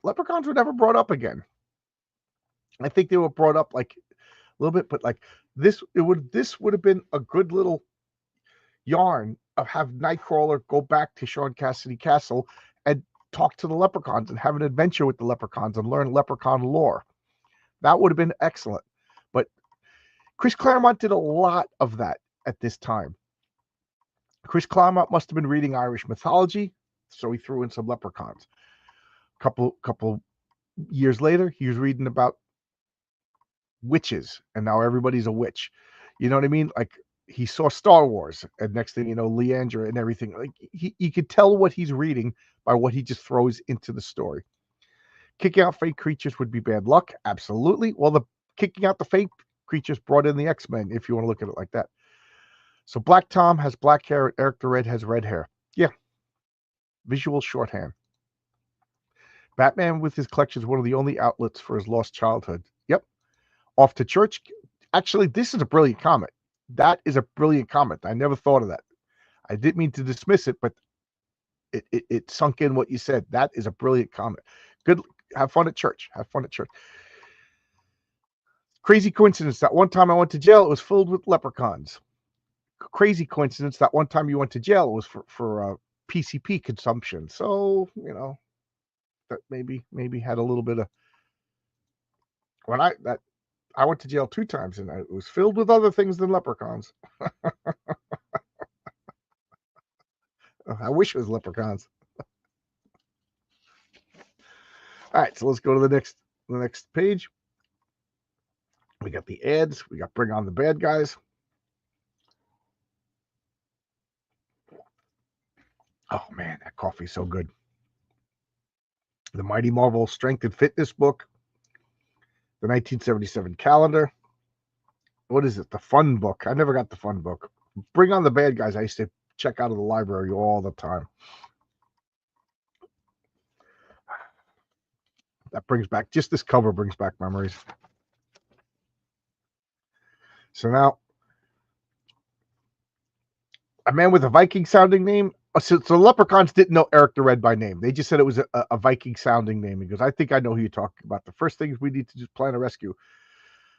Leprechauns were never brought up again. I think they were brought up like a little bit, but like this would have been a good little yarn of have Nightcrawler go back to Sean Cassidy Castle and talk to the Leprechauns and have an adventure with the Leprechauns and learn Leprechaun lore. That would have been excellent. But Chris Claremont did a lot of that at this time. Chris Claremont must have been reading Irish mythology, so he threw in some leprechauns. Couple years later, he was reading about witches, and now everybody's a witch. You know what I mean? Like, he saw Star Wars, and next thing you know, Leandra and everything. Like, you could tell what he's reading by what he just throws into the story. Kicking out fake creatures would be bad luck. Absolutely. Well, the kicking out the fake creatures brought in the X-Men, if you want to look at it like that. So Black Tom has black hair, and Eric the Red has red hair. Yeah. Visual shorthand. Batman with his collection is one of the only outlets for his lost childhood. Yep. Off to Church. Actually, this is a brilliant comment. That is a brilliant comment. I never thought of that. I didn't mean to dismiss it, but it sunk in what you said. That is a brilliant comment. Good. Have fun at church. Crazy coincidence. That one time I went to jail, it was filled with leprechauns. Crazy coincidence. That one time you went to jail, it was for PCP consumption. So, that maybe had a little bit of, when I went to jail 2 times and it was filled with other things than leprechauns. I wish it was leprechauns. All right, so let's go to the next page. We got the ads. We got Bring On the Bad Guys. Oh man, that coffee's so good. The Mighty Marvel Strength and Fitness book, the 1977 calendar. What is it? The Fun book. I never got the Fun book. Bring on the Bad Guys. I used to check out of the library all the time. That brings back, just this cover brings back memories. So now, a man with a Viking sounding name. So Leprechauns didn't know Eric the Red by name. They just said it was a Viking sounding name. He goes, I think I know who you're talking about. The first thing is we need to just plan a rescue.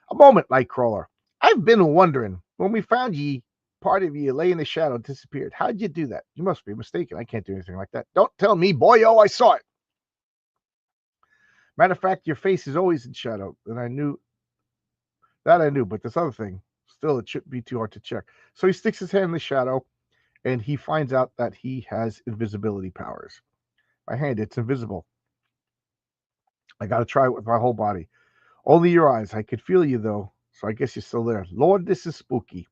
A moment, Nightcrawler. I've been wondering, when we found ye, part of you lay in the shadow, disappeared. How'd you do that? You must be mistaken. I can't do anything like that. Don't tell me, boyo, I saw it. Matter of fact, your face is always in shadow. And I knew, but this other thing, still, it shouldn't be too hard to check. So he sticks his hand in the shadow, and he finds out that he has invisibility powers. My hand, it's invisible. I got to try it with my whole body. Only your eyes. I could feel you, though, so I guess you're still there. Lord, this is spooky.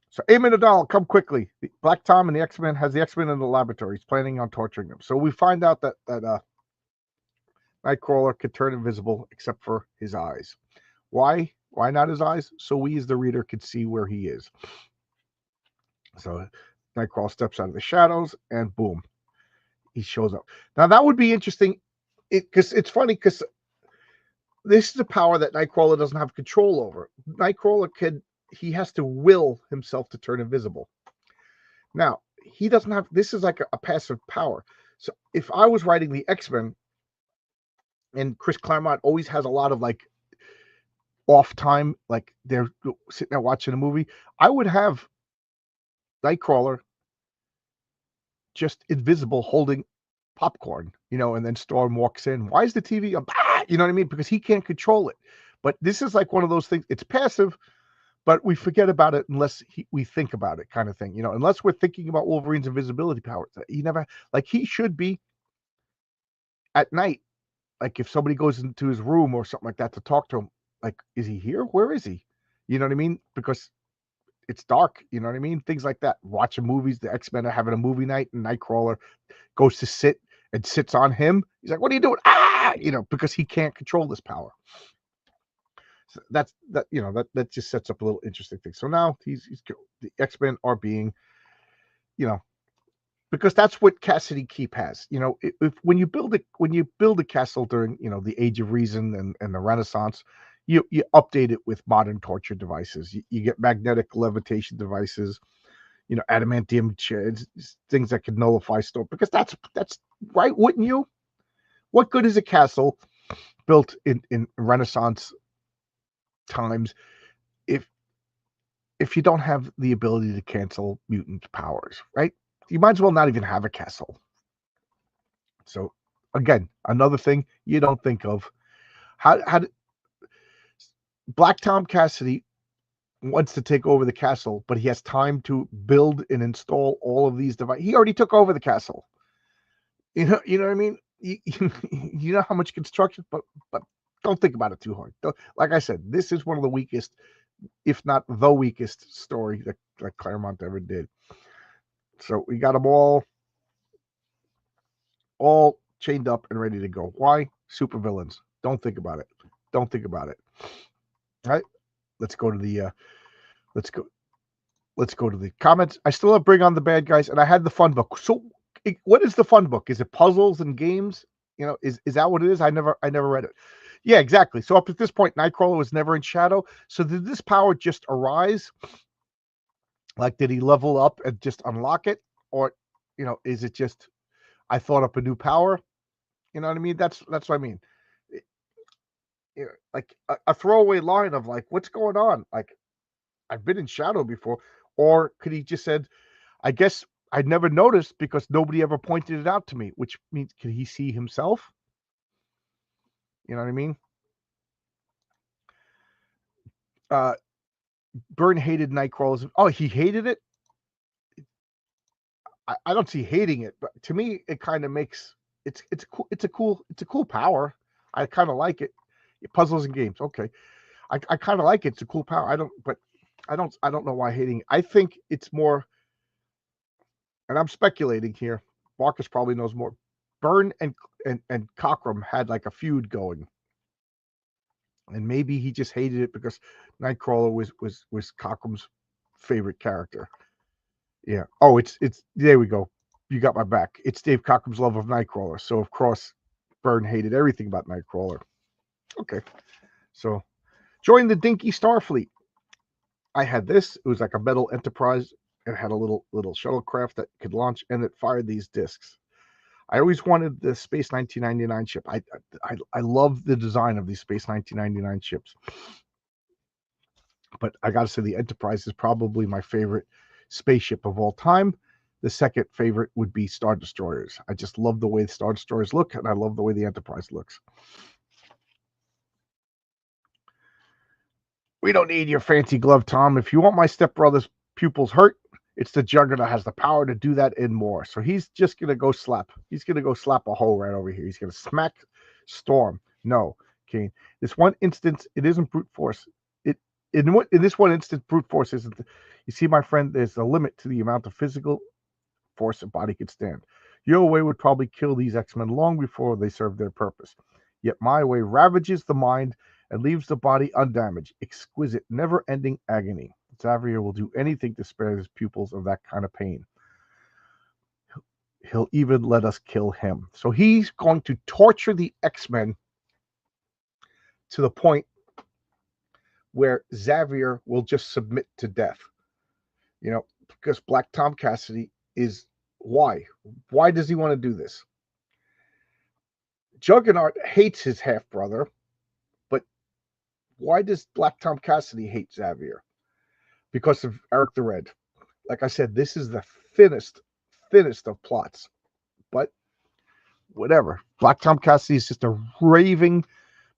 So Eamon O'Donnell, come quickly. Black Tom and the X-Men has the X-Men in the laboratory. He's planning on torturing them. So we find out that Nightcrawler could turn invisible except for his eyes. Why? Why not his eyes? So we as the reader could see where he is. So Nightcrawler steps out of the shadows and boom, he shows up. Now that would be interesting because it's funny because this is a power that Nightcrawler doesn't have control over. Nightcrawler he has to will himself to turn invisible. Now, he doesn't have, this is like a passive power. So if I was writing the X-Men and Chris Claremont always has a lot of like off time, like they're sitting there watching a movie, I would have Nightcrawler just invisible holding popcorn, and then Storm walks in. Why is the TV up? You know what I mean? Because he can't control it. But this is like one of those things. It's passive, but we forget about it unless we think about it, kind of thing. Unless we're thinking about Wolverine's invisibility powers. He should be at night. Like if somebody goes into his room or something like that to talk to him, like, is he here? Where is he? You know what I mean? Because it's dark. You know what I mean? Things like that. Watching movies. The X-Men are having a movie night, and Nightcrawler goes to sit and sits on him. He's like, "What are you doing?" Because he can't control this power. So that just sets up a little interesting thing. So now the X-Men are being, because that's what Cassidy Keep has. When you build a castle during the Age of Reason and the Renaissance, you update it with modern torture devices. You get magnetic levitation devices, adamantium chairs, things that can nullify storm. Because that's right, wouldn't you? What good is a castle built in Renaissance times if you don't have the ability to cancel mutant powers, right? You might as well not even have a castle. So again, another thing you don't think of. How Black Tom Cassidy wants to take over the castle, but he has time to build and install all of these devices. He already took over the castle. You know what I mean? You know how much construction, but don't think about it too hard. Like I said, this is one of the weakest, if not the weakest story that Claremont ever did. So we got them all chained up and ready to go. Why? Supervillains. Don't think about it. Don't think about it. All right. Let's go to the comments. I still have Bring on the Bad Guys, and I had the fun book. So what is the fun book? Is it puzzles and games? Is that what it is? I never read it. Yeah, exactly. So up at this point, Nightcrawler was never in shadow. So did this power just arise? Like, did he level up and just unlock it? Or, is it just, I thought up a new power? You know what I mean? That's what I mean. Like a throwaway line of like, what's going on? Like, I've been in shadow before. Or could he just said, I guess I'd never noticed because nobody ever pointed it out to me, which means, can he see himself? You know what I mean? Byrne hated Nightcrawlers. Oh, he hated it? I don't see hating it, but to me, it kind of makes it's a cool power. I kind of like it. Puzzles and games, okay. I kind of like it. It's a cool power. I don't know why hating it. I think it's more and I'm speculating here. Marcus probably knows more. Byrne and Cockrum had like a feud going, and maybe he just hated it because Nightcrawler was Cockrum's favorite character. Yeah. Oh, it's there we go. You got my back. It's Dave Cockrum's love of Nightcrawler. So of course, Byrne hated everything about Nightcrawler. Okay. So join the Dinky Starfleet. I had this. It was like a metal Enterprise. It had a little shuttlecraft that could launch, and it fired these discs. I always wanted the Space 1999 ship. I love the design of these Space 1999 ships. But I got to say, the Enterprise is probably my favorite spaceship of all time. The second favorite would be Star Destroyers. I just love the way the Star Destroyers look, and I love the way the Enterprise looks. We don't need your fancy glove, Tom. If you want my stepbrother's pupils hurt, it's the Juggernaut has the power to do that and more. So he's just going to go slap. He's going to go slap a hole right over here. He's going to smack Storm. No, Kane. This one instance, it isn't brute force. In this one instance, brute force isn't. You see, my friend, there's a limit to the amount of physical force a body could stand. Your way would probably kill these X-Men long before they serve their purpose. Yet my way ravages the mind and leaves the body undamaged. Exquisite, never-ending agony. Xavier will do anything to spare his pupils of that kind of pain. He'll even let us kill him. So he's going to torture the X-Men to the point where Xavier will just submit to death. You know, because Black Tom Cassidy is why? Why does he want to do this? Juggernaut hates his half-brother, but why does Black Tom Cassidy hate Xavier? Because of Eric the Red. Like I said, this is the thinnest of plots. But whatever. Black Tom Cassidy is just a raving,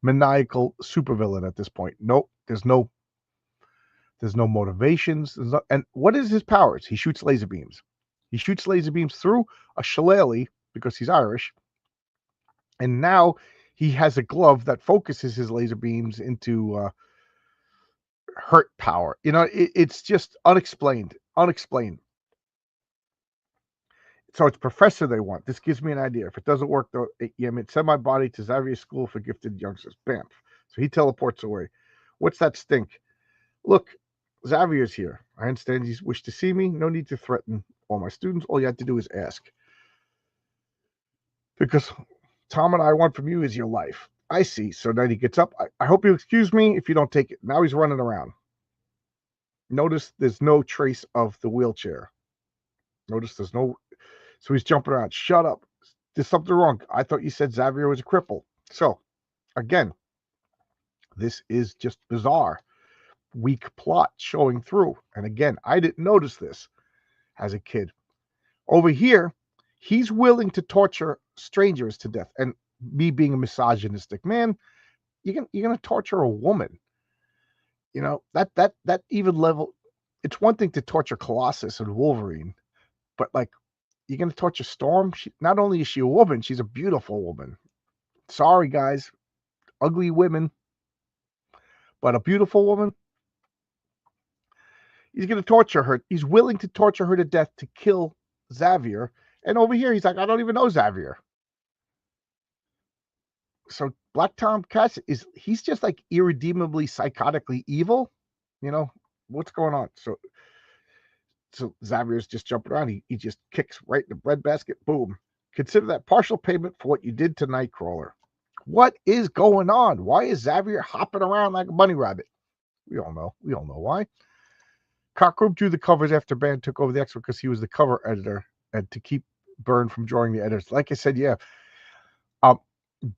maniacal supervillain at this point. Nope, there's no motivations. And what is his powers? He shoots laser beams. He shoots laser beams through a shillelagh because he's Irish. And now he has a glove that focuses his laser beams into hurt power. You know, it's just unexplained. So it's Professor they want. This gives me an idea. If it doesn't work, though, send my body to Xavier School for Gifted Youngsters. Bam. So he teleports away. What's that stink? Look, Xavier's here. I understand you wish to see me. No need to threaten all my students. All you have to do is ask. Because Tom and I want from you is your life. I see. So then he gets up. I hope you excuse me if you don't take it. Now he's running around. Notice there's no trace of the wheelchair. Notice there's no... So he's jumping around. Shut up. There's something wrong. I thought you said Xavier was a cripple. So, again, this is just bizarre. Weak plot showing through. And again, I didn't notice this as a kid. Over here, he's willing to torture strangers to death. And me being a misogynistic man, you're gonna torture a woman. You know, that even level. It's one thing to torture Colossus and Wolverine, but like, you're gonna torture Storm. Not only is she a woman, she's a beautiful woman. Sorry, guys, ugly women, but a beautiful woman. He's gonna torture her. He's willing to torture her to death to kill Xavier. And over here, he's like, I don't even know Xavier. So Black Tom Cassidy he's just like irredeemably psychotically evil. You know, what's going on? So Xavier's just jumping around. He just kicks right in the breadbasket. Boom. Consider that partial payment for what you did to Nightcrawler. What is going on? Why is Xavier hopping around like a bunny rabbit? We all know why. Cockrum drew the covers after Band took over the X-Men because he was the cover editor and to keep Byrne from drawing the editors. Like I said, yeah.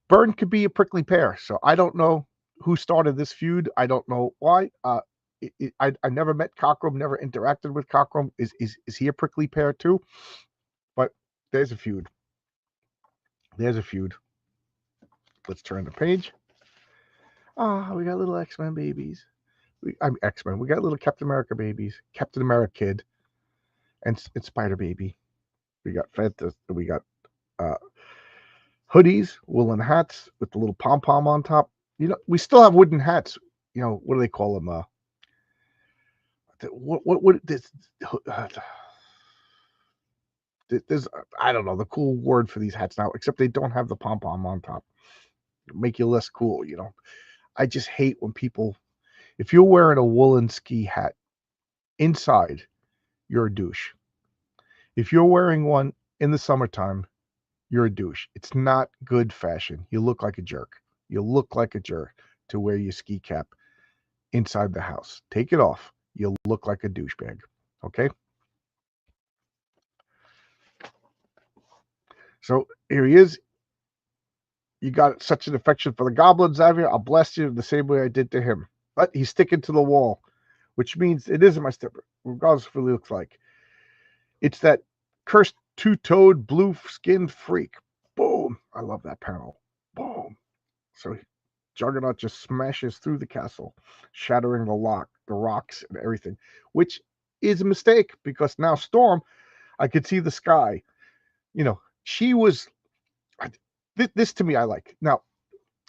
Byrne could be a prickly pear. So I don't know who started this feud. I don't know why. I never met Cockrum, never interacted with Cockrum. Is he a prickly pear too? But there's a feud. Let's turn the page. We got little X-Men babies. I'm X-Men. We got little Captain America babies. Captain America kid. And Spider baby. We got we got hoodies, woolen hats with the little pom-pom on top. You know, we still have wooden hats. You know, what do they call them? What this There's, I don't know, the cool word for these hats now, except they don't have the pom-pom on top. Make you less cool, you know. I just hate when people, if you're wearing a woolen ski hat inside, you're a douche. If you're wearing one in the summertime, you're a douche. It's not good fashion. You look like a jerk. You look like a jerk to wear your ski cap inside the house. Take it off. You'll look like a douchebag. Okay? So here he is. You got such an affection for the goblin, Xavier. I'll bless you the same way I did to him. But he's sticking to the wall, which means it isn't my stepper, regardless of what he looks like. It's that cursed two-toed blue-skinned freak. Boom. I love that panel. Boom. So Juggernaut just smashes through the castle, shattering the rocks, and everything, which is a mistake because now Storm, I could see the sky. You know, she was. This to me, I like. Now,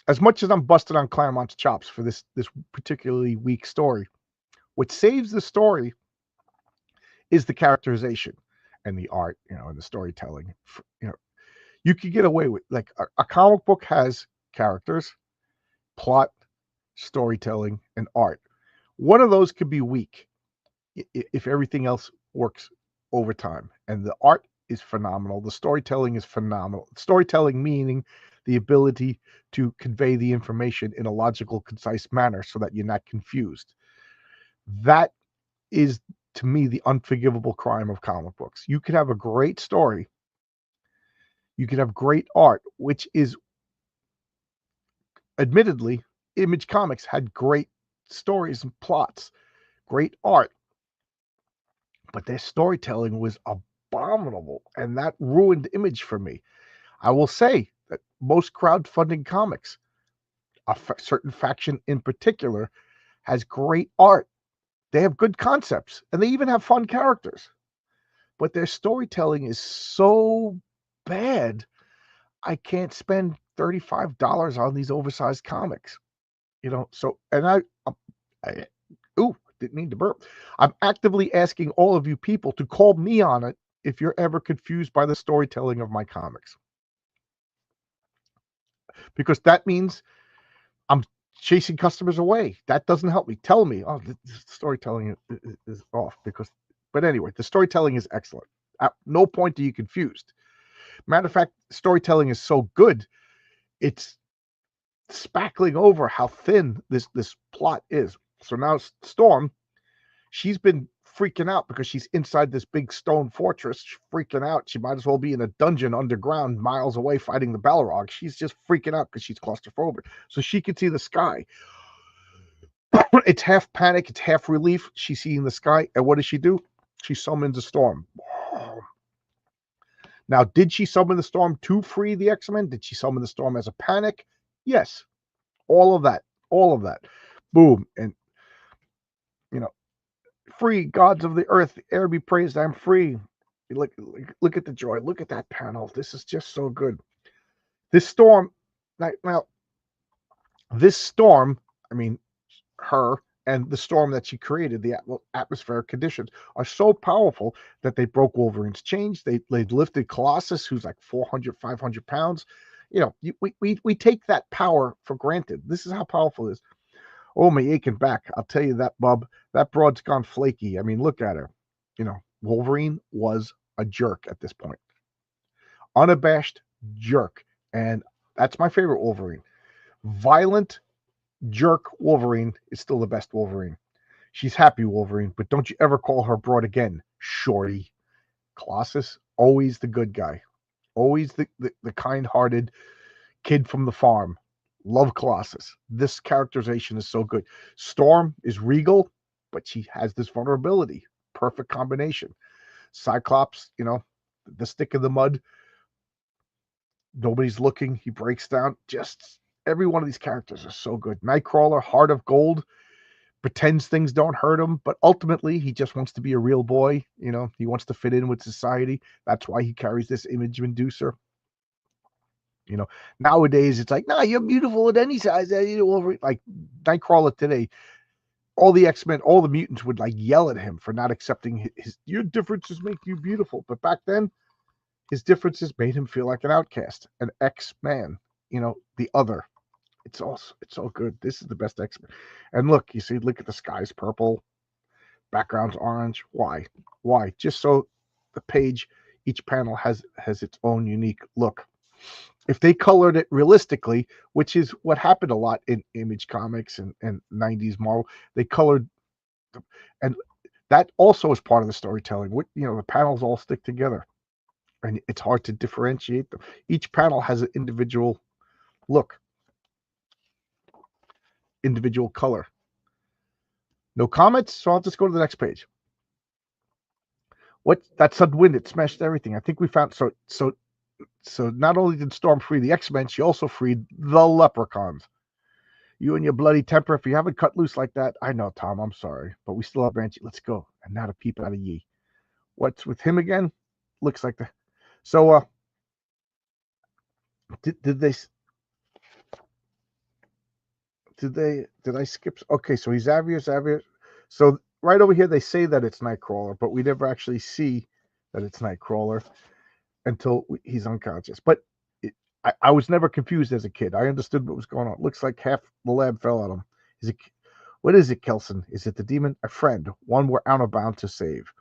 as much as I'm busted on Claremont's chops for this particularly weak story, what saves the story is the characterization and the art, you know, and the storytelling. You know, you could get away with, like, a comic book has characters, plot, storytelling, and art. One of those could be weak if everything else works over time, and the art is phenomenal. The storytelling is phenomenal. Storytelling meaning the ability to convey the information in a logical, concise manner so that you're not confused. That is, to me, the unforgivable crime of comic books. You could have a great story, you could have great art, which is, admittedly, Image Comics had great stories and plots, great art, but their storytelling was abominable, and that ruined Image for me. I will say that most crowdfunding comics, a certain faction in particular, has great art. They have good concepts, and they even have fun characters. But their storytelling is so bad, I can't spend $35 on these oversized comics. You know, so, and didn't mean to burp. I'm actively asking all of you people to call me on it if you're ever confused by the storytelling of my comics. Because that means I'm chasing customers away. That doesn't help me. Tell me, oh, the storytelling is off. But anyway, the storytelling is excellent. At no point are you confused. Matter of fact, storytelling is so good, it's spackling over how thin this plot is. So now Storm, she's been freaking out because she's inside this big stone fortress. She's freaking out. She might as well be in a dungeon underground miles away fighting the Balrog. She's just freaking out because she's claustrophobic. So she can see the sky. It's half panic, it's half relief. She's seeing the sky. And what does she do? She summons a storm. Now, did she summon the storm to free the X-Men? Did she summon the storm as a panic? Yes. All of that. Boom. And, you know, free, gods of the earth, the air be praised, I'm free. Look at the joy. Look at that panel. This is just so good. This storm, now, this storm, I mean, her and the storm that she created, the atmospheric conditions, are so powerful that they broke Wolverine's chains. They lifted Colossus, who's like 400, 500 pounds. You know, we take that power for granted. This is how powerful it is. Oh, my aching back. I'll tell you that, bub. That broad's gone flaky. I mean, look at her. You know, Wolverine was a jerk at this point. Unabashed jerk. And that's my favorite Wolverine. Violent jerk Wolverine is still the best Wolverine. She's happy Wolverine, but don't you ever call her broad again, shorty. Colossus, always the good guy. Always the kind-hearted kid from the farm. Love Colossus. This characterization is so good. Storm is regal, but she has this vulnerability. Perfect combination. Cyclops, you know, the stick in the mud. Nobody's looking. He breaks down. Just every one of these characters are so good. Nightcrawler, Heart of Gold, pretends things don't hurt him, but ultimately he just wants to be a real boy. You know, he wants to fit in with society. That's why he carries this image inducer. You know, nowadays it's like, nah, you're beautiful at any size. Like Nightcrawler today, all the X-Men, all the mutants would like yell at him for not accepting your differences make you beautiful. But back then, His differences made him feel like an outcast, an X-Man, the other. It's so good. This is the best X-Men. And look, you see, look at the sky's purple, background's orange. Why? Just so the page, each panel has its own unique look. If they colored it realistically, which is what happened a lot in Image Comics and 90s Marvel, they colored, and that also is part of the storytelling. The panels all stick together, and it's hard to differentiate them. Each panel has an individual look, individual color. No comments, so I'll just go to the next page. What that sudden wind, it smashed everything. I think we found so not only did Storm free the X-Men, she also freed the Leprechauns. You and your bloody temper, if you haven't cut loose like that, I know, Tom, I'm sorry, but we still have Banshee. Let's go. And not a peep out of ye. What's with him again? Looks like the so did I skip? Okay, so he's Xavier. So right over here they say that it's Nightcrawler, but we never actually see that it's Nightcrawler until he's unconscious. But I was never confused as a kid. I understood what was going on. It looks like half the lab fell on him. What is it, Kelson? Is it the demon? A friend, one we're honor bound to save.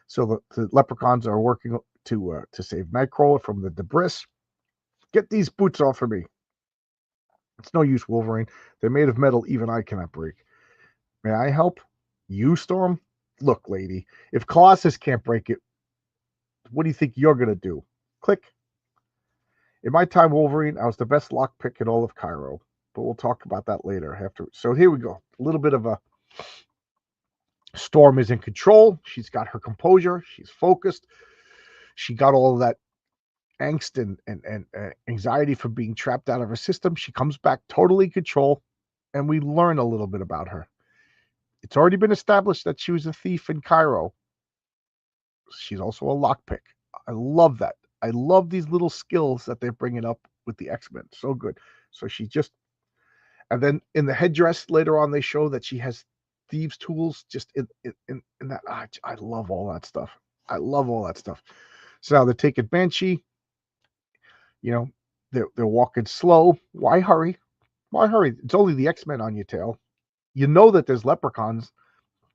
So the Leprechauns are working to save Nightcrawler from the debris. Get these boots off of me. It's no use, Wolverine. They're made of metal even I cannot break. May I help? You, Storm? Look, lady, if Colossus can't break it, what do you think you're going to do? Click. In my time, Wolverine, I was the best lockpick in all of Cairo. But we'll talk about that later. So here we go. A little bit of a Storm is in control. She's got her composure. She's focused. She got all of that angst and anxiety from being trapped out of her system. She comes back totally in control, and we learn a little bit about her. It's already been established that she was a thief in Cairo. She's also a lockpick. I love that. I love these little skills that they're bringing up with the X-Men. So good. So and then in the headdress later on, they show that she has thieves' tools just in that. I love all that stuff. I love all that stuff. So now they're taking Banshee. They're walking slow. Why hurry? Why hurry? It's only the X-Men on your tail. You know that there's leprechauns.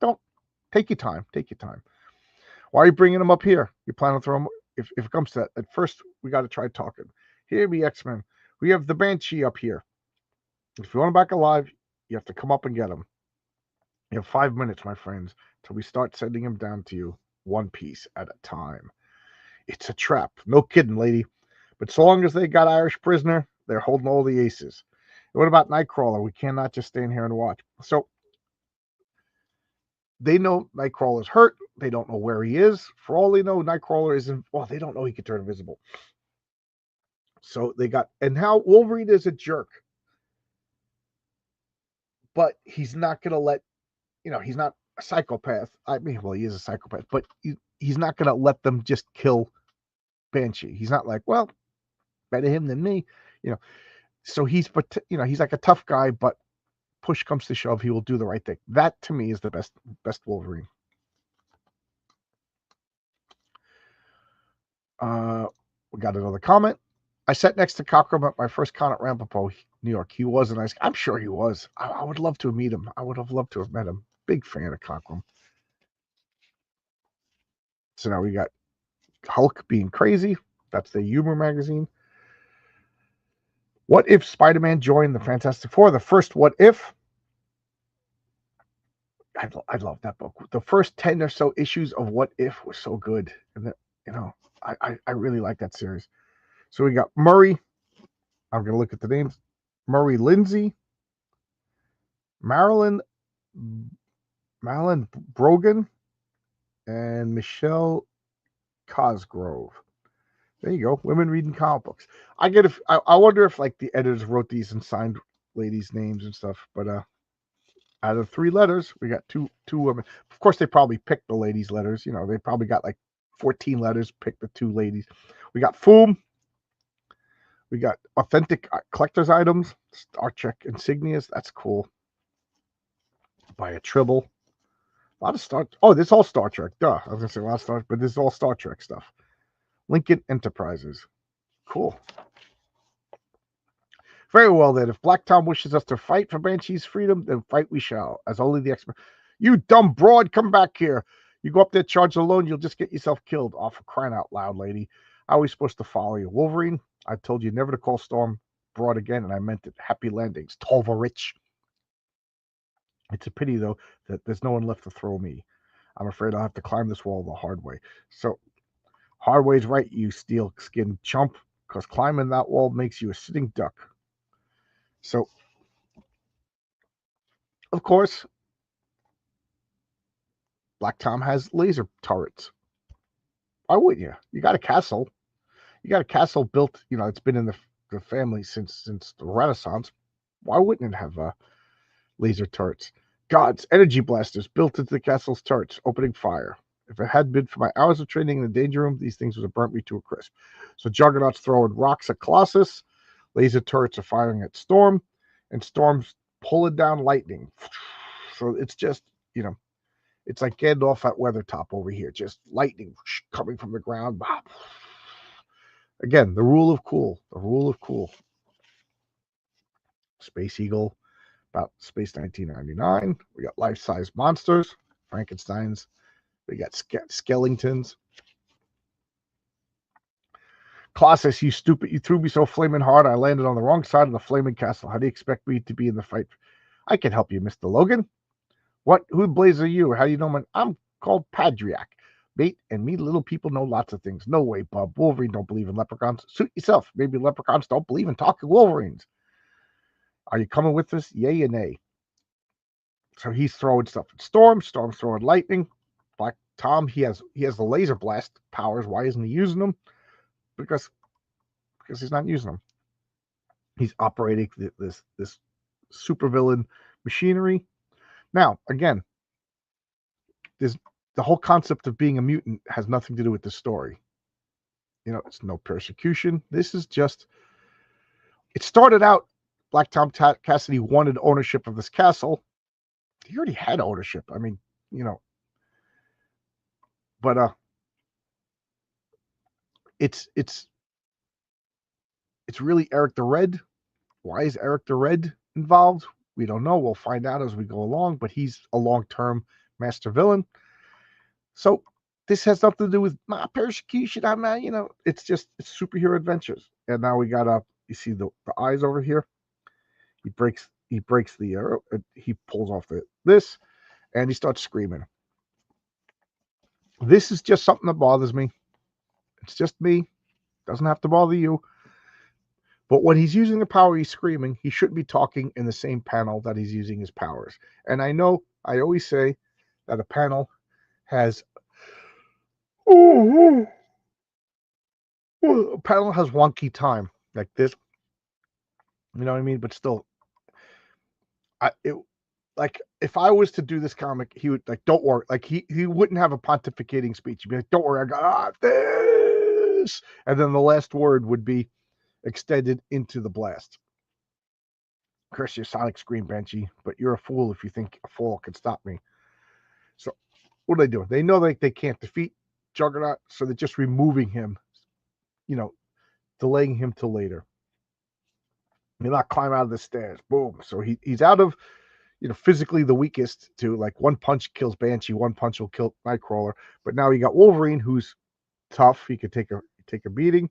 Don't take your time. Take your time. Why are you bringing them up here? You plan on throwing them? If it comes to that, at first we got to try talking. Here be X-Men. We have the Banshee up here. If you want him back alive, you have to come up and get him. You have 5 minutes, my friends, till we start sending him down to you, one piece at a time. It's a trap. No kidding, lady. But so long as they got Irish Prisoner, they're holding all the aces. And what about Nightcrawler? We cannot just stand here and watch. So they know Nightcrawler's hurt. They don't know where he is. For all they know, Nightcrawler isn't. Well, they don't know he can turn invisible. So and how Wolverine is a jerk. But he's not going to let, he's not a psychopath. I mean, well, he is a psychopath, but he's not going to let them just kill Banshee. He's not like, well, better him than me, So he's like a tough guy, but push comes to shove, he will do the right thing. That to me is the best Wolverine. We got another comment. I sat next to Cockrum at my first con at Ramapo, New York. He was a nice guy. I'm sure he was. I would love to have met him. I would have loved to have met him. Big fan of Cockrum. So now we got Hulk being crazy. That's the humor magazine. What if Spider-Man joined the Fantastic Four? The first What If? I love that book. The first 10 or so issues of What If was so good. And I really like that series. So we got Murray. I'm going to look at the names. Murray Lindsay, Marilyn Brogan, and Michelle Cosgrove. There you go. Women reading comic books. I wonder if like the editors wrote these and signed ladies' names and stuff. But out of 3 letters, we got two women. Of course, they probably picked the ladies' letters. They probably got like 14 letters. Picked the 2 ladies. We got Foom. We got authentic collector's items, Star Trek insignias. That's cool. By a Tribble. A lot of Star. Oh, this is all Star Trek. Duh. I was gonna say a lot of Star, but this is all Star Trek stuff. Lincoln Enterprises. Cool. Very well, then. If Black Tom wishes us to fight for Banshee's freedom, then fight we shall, as only the expert. You dumb broad, come back here. You go up there charged alone, you'll just get yourself killed. Oh, for crying out loud, lady. How are we supposed to follow you? Wolverine, I told you never to call Storm broad again, and I meant it. Happy landings. Tovarich. It's a pity, though, that there's no one left to throw me. I'm afraid I'll have to climb this wall the hard way. So, hard way's right, you steel-skinned chump, because climbing that wall makes you a sitting duck. So, of course, Black Tom has laser turrets. Why wouldn't you? You got a castle. You got a castle built, it's been in the family since the Renaissance. Why wouldn't it have laser turrets? Gods, energy blasters built into the castle's turrets, opening fire. If it hadn't been for my hours of training in the danger room, these things would have burnt me to a crisp. So Juggernaut's throwing rocks at Colossus, laser turrets are firing at Storm, and Storm's pulling down lightning. So it's just, it's like Gandalf at Weathertop over here, just lightning coming from the ground. Again, the rule of cool. Space Eagle, about Space 1999. We got life-size monsters, Frankensteins. We got skeletons. Colossus, you stupid. You threw me so flaming hard, I landed on the wrong side of the flaming castle. How do you expect me to be in the fight? I can help you, Mr. Logan. What? Who blaze are you? How do you know my... I'm called Padriak. Mate, and me little people know lots of things. No way, bub. Wolverine don't believe in leprechauns. Suit yourself. Maybe leprechauns don't believe in talking Wolverines. Are you coming with us? Yay or nay? So he's throwing stuff at Storm. Storm's throwing lightning. Black Tom, he has the laser blast powers. Why isn't he using them? Because he's not using them. He's operating this supervillain machinery. Now, again, the whole concept of being a mutant has nothing to do with the story. It's no persecution. This is just... It started out, Black Tom Cassidy wanted ownership of this castle. He already had ownership. I mean, but it's really Eric the Red. Why is Eric the Red involved? We don't know. We'll find out as we go along, but he's a long-term master villain. So this has nothing to do with my persecution. It's superhero adventures. And now we got you see the eyes over here. He breaks the arrow. He pulls off this, and he starts screaming. This is just something that bothers me. It's just me. Doesn't have to bother you. But when he's using the power, he's screaming. He shouldn't be talking in the same panel that he's using his powers. And I know I always say that a panel has a panel has wonky time like this. You know what I mean? But still, if I was to do this comic, he would don't worry. He wouldn't have a pontificating speech. He'd be like, don't worry, I got this. And then the last word would be extended into the blast. Curse your sonic scream, Banshee, but you're a fool if you think a fall can stop me. So what do they do? They know they can't defeat Juggernaut, so they're just removing him, delaying him till later. He'll not climb out of the stairs. Boom. So he's out of, physically the weakest to one punch kills Banshee, one punch will kill Nightcrawler. But now you got Wolverine, who's tough. He could take a beating.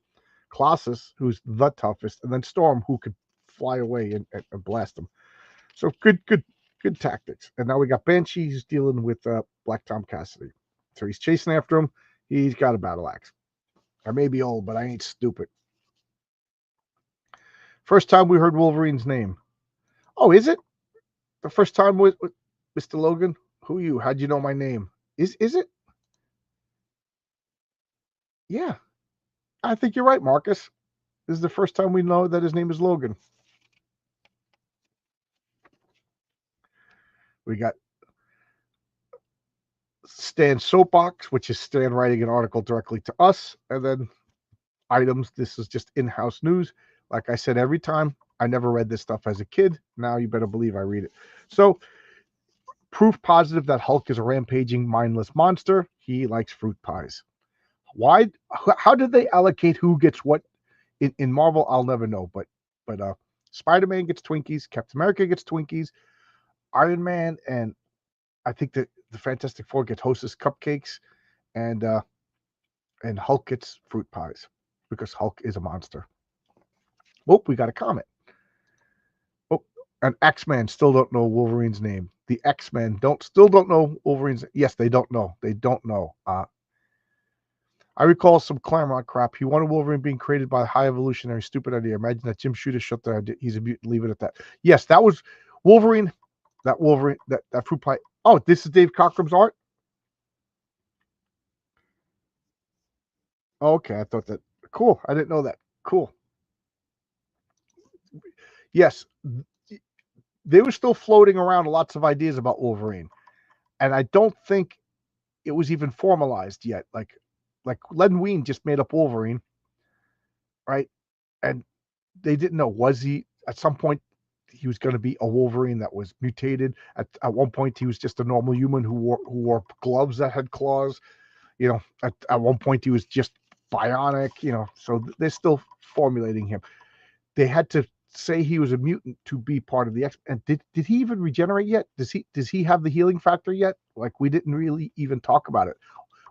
Colossus, who's the toughest, and then Storm, who could fly away and blast him. So good tactics. And now we got Banshee, who's dealing with Black Tom Cassidy. So he's chasing after him. He's got a battle axe. I may be old, but I ain't stupid. First time we heard Wolverine's name. Oh, is it? The first time with Mr. Logan? Who are you? How'd you know my name? Is it? Yeah. I think you're right, Marcus. This is the first time we know that his name is Logan. We got Stan's soapbox, which is Stan writing an article directly to us, and then items. This is just in-house news. Like I said, every time, I never read this stuff as a kid. Now you better believe I read it. So, proof positive that Hulk is a rampaging, mindless monster. He likes fruit pies. Why? How did they allocate who gets what in Marvel? I'll never know. But Spider-Man gets Twinkies, Captain America gets Twinkies, Iron Man, and I think that the Fantastic Four get Hostess cupcakes, and Hulk gets fruit pies because Hulk is a monster. Oh, we got a comment. Oh, and X-Men still don't know Wolverine's name. The X-Men still don't know Wolverine's. Yes, they don't know. They don't know. I recall some Claremont crap. He wanted Wolverine being created by a high evolutionary. Stupid idea. Imagine that Jim Shooter shut down. He's a mutant. Leave it at that. Yes, that was Wolverine. That Wolverine. That fruit pie. Oh, this is Dave Cockrum's art. Oh, okay, I thought that. Cool. I didn't know that. Cool. Yes, they were still floating around lots of ideas about Wolverine, and I don't think it was even formalized yet. Like Len Wein just made up Wolverine, right? And they didn't know, was he at some point he was going to be a Wolverine that was mutated. At one point he was just a normal human who wore gloves that had claws. You know, at one point he was just bionic. You know, so they're still formulating him. They had to say he was a mutant to be part of the X. And did he even regenerate yet? Does he have the healing factor yet? Like, we didn't really even talk about it.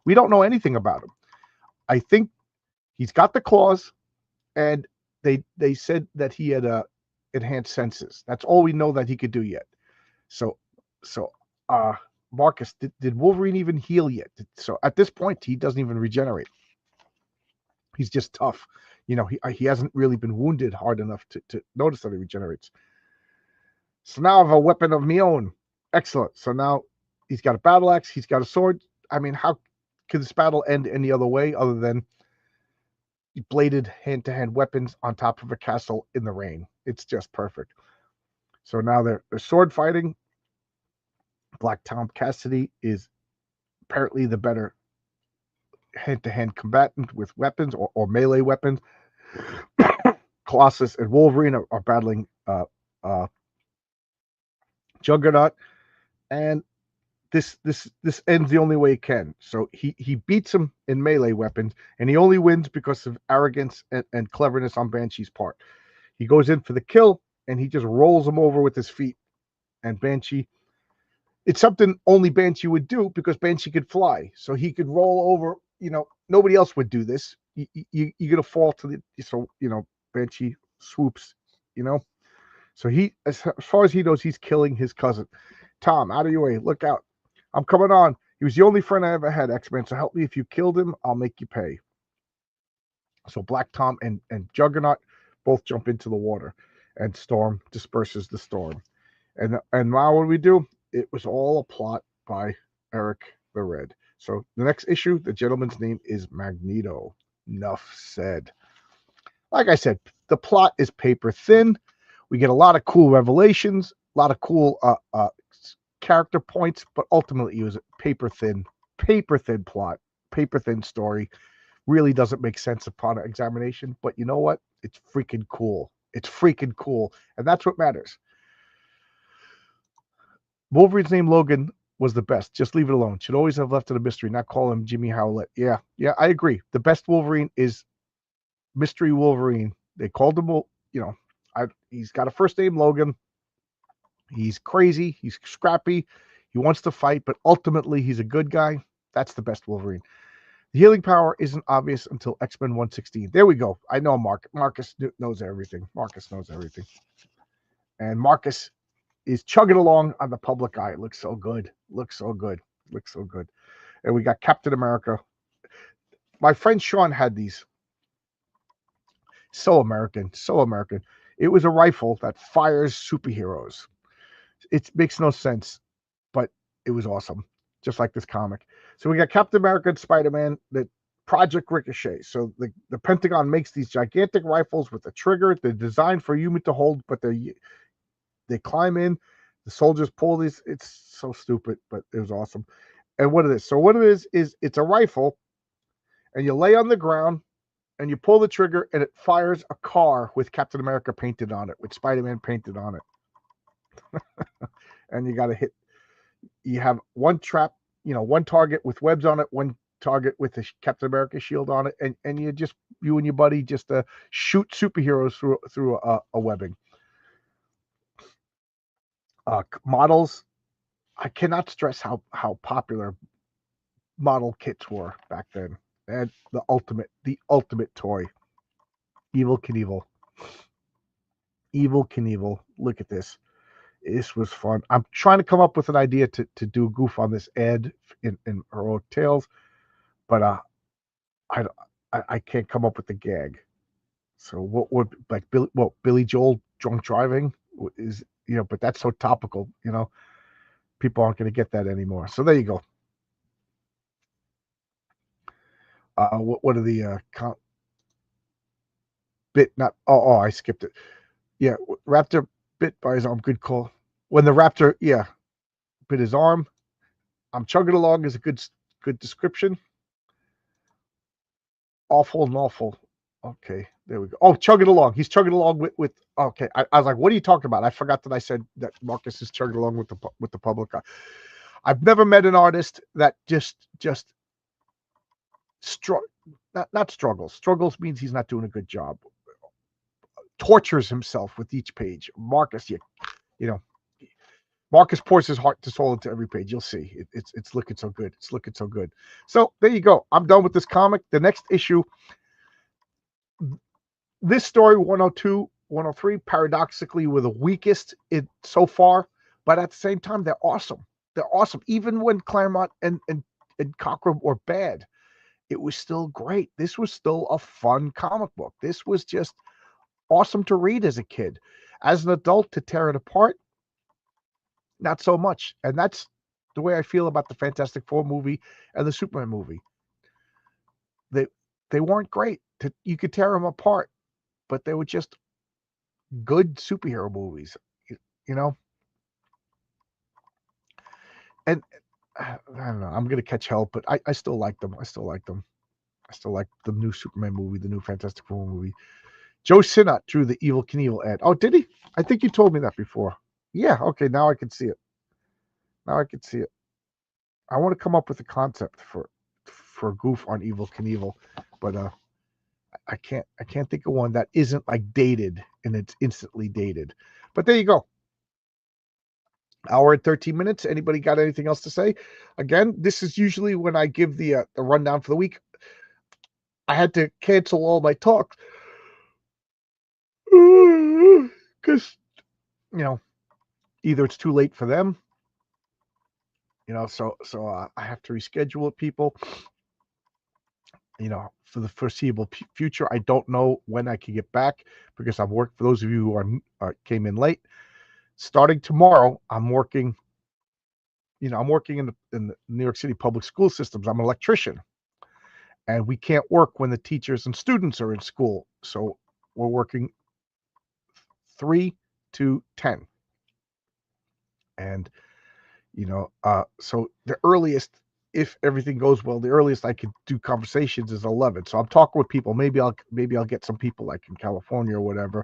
We don't know anything about him. I think he's got the claws, and they said that he had enhanced senses. That's all we know that he could do yet. So Marcus, did Wolverine even heal yet? So at this point, he doesn't even regenerate. He's just tough. You know, he hasn't really been wounded hard enough to notice that he regenerates. So now I have a weapon of my own. Excellent. So now he's got a battle axe. He's got a sword. I mean, how could this battle end any other way other than bladed hand-to-hand weapons on top of a castle in the rain? It's just perfect. So now they're sword fighting. Black Tom Cassidy is apparently the better hand-to-hand combatant with weapons or melee weapons. Colossus and Wolverine are battling Juggernaut, and this ends the only way it can. So he beats him in melee weapons, and he only wins because of arrogance and cleverness on Banshee's part. He goes in for the kill, and he just rolls him over with his feet. And Banshee, it's something only Banshee would do because Banshee could fly, so he could roll over. You know, nobody else would do this. You're gonna fall to the, so you know, Banshee swoops. You know, so he, as far as he knows, he's killing his cousin. Tom, out of your way, look out! I'm coming on. He was the only friend I ever had, X-Men. So help me. If you killed him, I'll make you pay. So Black Tom and Juggernaut both jump into the water, and Storm disperses the storm. And now what do we do? It was all a plot by Eric the Red. So the next issue, the gentleman's name is Magneto. Enough said. Like I said, the plot is paper thin. We get a lot of cool revelations, a lot of cool character points, but ultimately it was a paper thin plot, paper thin story. Really doesn't make sense upon examination, but you know what? It's freaking cool. It's freaking cool, and that's what matters. Wolverine's name Logan was the best. Just leave it alone. Should always have left it a mystery, not call him Jimmy Howlett. Yeah, I agree. The best Wolverine is Mystery Wolverine. They called him, you know, he's got a first name, Logan. He's crazy. He's scrappy. He wants to fight, but ultimately he's a good guy. That's the best Wolverine. The healing power isn't obvious until X-Men 116. There we go. I know Marcus knows everything. Marcus knows everything. And Marcus is chugging along on the public eye. It looks so good. Looks so good. Looks so good. And we got Captain America. My friend Sean had these. So American. So American. It was a rifle that fires superheroes. It makes no sense, but it was awesome. Just like this comic. So we got Captain America and Spider-Man, the Project Ricochet. So the Pentagon makes these gigantic rifles with a trigger. They're designed for a human to hold, but they climb in. The soldiers pull these. It's so stupid, but it was awesome. And what it is, it's a rifle, and you lay on the ground, and you pull the trigger, and it fires a car with Captain America painted on it, with Spider-Man painted on it. And you got to hit. You have one trap, you know, one target with webs on it, one target with the Captain America shield on it, and you and your buddy just shoot superheroes through a webbing. Models, I cannot stress how popular model kits were back then. And the ultimate toy, Evel Knievel. Evel Knievel. Look at this. This was fun. I'm trying to come up with an idea to do a goof on this ad in Heroic Tales, but I can't come up with the gag. So what would like Billy Joel drunk driving is, but that's so topical, people aren't going to get that anymore. So there you go. What are the bit not? Oh, I skipped it. Yeah, Raptor bit by his arm. Good call. When the Raptor, bit his arm. I'm chugging along is a good description. Awful and awful. Okay, there we go. Oh, chugging along. He's chugging along with. Okay, I was like, what are you talking about? I forgot that I said that Marcus is chugging along with the public. I've never met an artist that just not struggles. Struggles means he's not doing a good job. Tortures himself with each page. Marcus, Marcus pours his heart and soul into every page. You'll see. It's looking so good. It's looking so good. So there you go. I'm done with this comic. The next issue, this story 102, 103, paradoxically were the weakest so far, but at the same time, they're awesome. They're awesome. Even when Claremont and Cockrum were bad, it was still great. This was still a fun comic book. This was just awesome to read as a kid. As an adult, to tear it apart, not so much. And that's the way I feel about the Fantastic Four movie and the Superman movie. They weren't great. You could tear them apart, but they were just good superhero movies, And I don't know. I'm gonna catch hell, but I still like them. I still like them. I still like the new Superman movie, the new Fantastic Four movie. Joe Sinnott drew the Evel Knievel ad. Oh, did he? I think you told me that before. Yeah. Okay. Now I can see it. I want to come up with a concept for a goof on Evel Knievel, but I can't think of one that isn't like dated and it's instantly dated. But there you go. Hour and 13 minutes. Anybody got anything else to say? Again, this is usually when I give the rundown for the week. I had to cancel all my talks because either it's too late for them, so I have to reschedule it, people. For the foreseeable future. I don't know when I can get back because I'm working. For those of you who came in late, starting tomorrow, I'm working. I'm working in the New York City public school systems. I'm an electrician, and we can't work when the teachers and students are in school. So we're working 3 to 10, and so the earliest, if everything goes well, the earliest I could do conversations is 11. So I'm talking with people. Maybe I'll get some people like in California or whatever,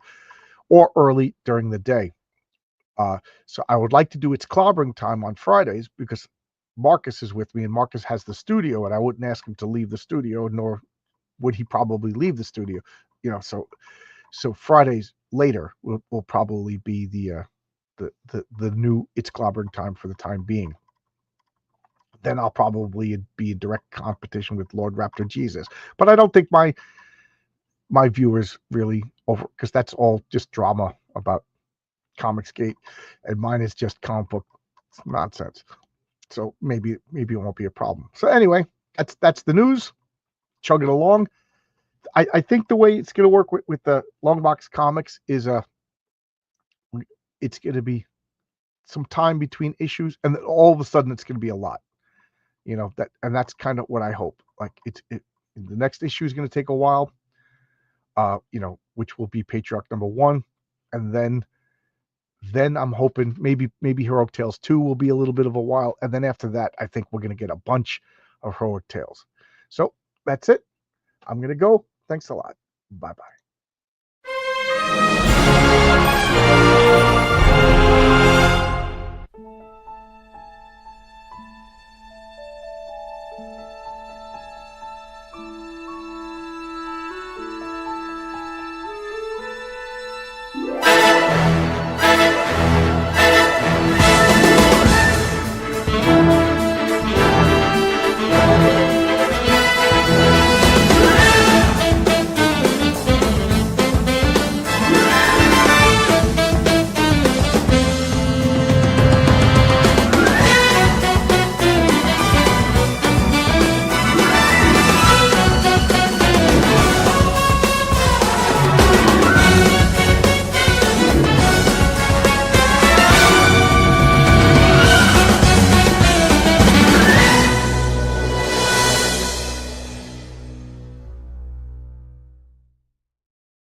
or early during the day. So I would like to do its clobbering time on Fridays because Marcus is with me and Marcus has the studio, and I wouldn't ask him to leave the studio, nor would he probably leave the studio. So Fridays later will probably be the new it's clobbering time for the time being. Then I'll probably be in direct competition with Lord Raptor Jesus. But I don't think my viewers really over, because that's all just drama about Comicsgate, and mine is just comic book nonsense. So maybe it won't be a problem. So anyway, that's the news. Chug it along. I think the way it's going to work with the Long Box Comics is it's going to be some time between issues, and then all of a sudden it's going to be a lot. That's kind of what I hope. Like the next issue is going to take a while. Which will be Patriarch number 1, and then I'm hoping maybe Heroic Tales 2 will be a little bit of a while, and then after that, I think we're going to get a bunch of Heroic Tales. So that's it. I'm going to go. Thanks a lot. Bye-bye.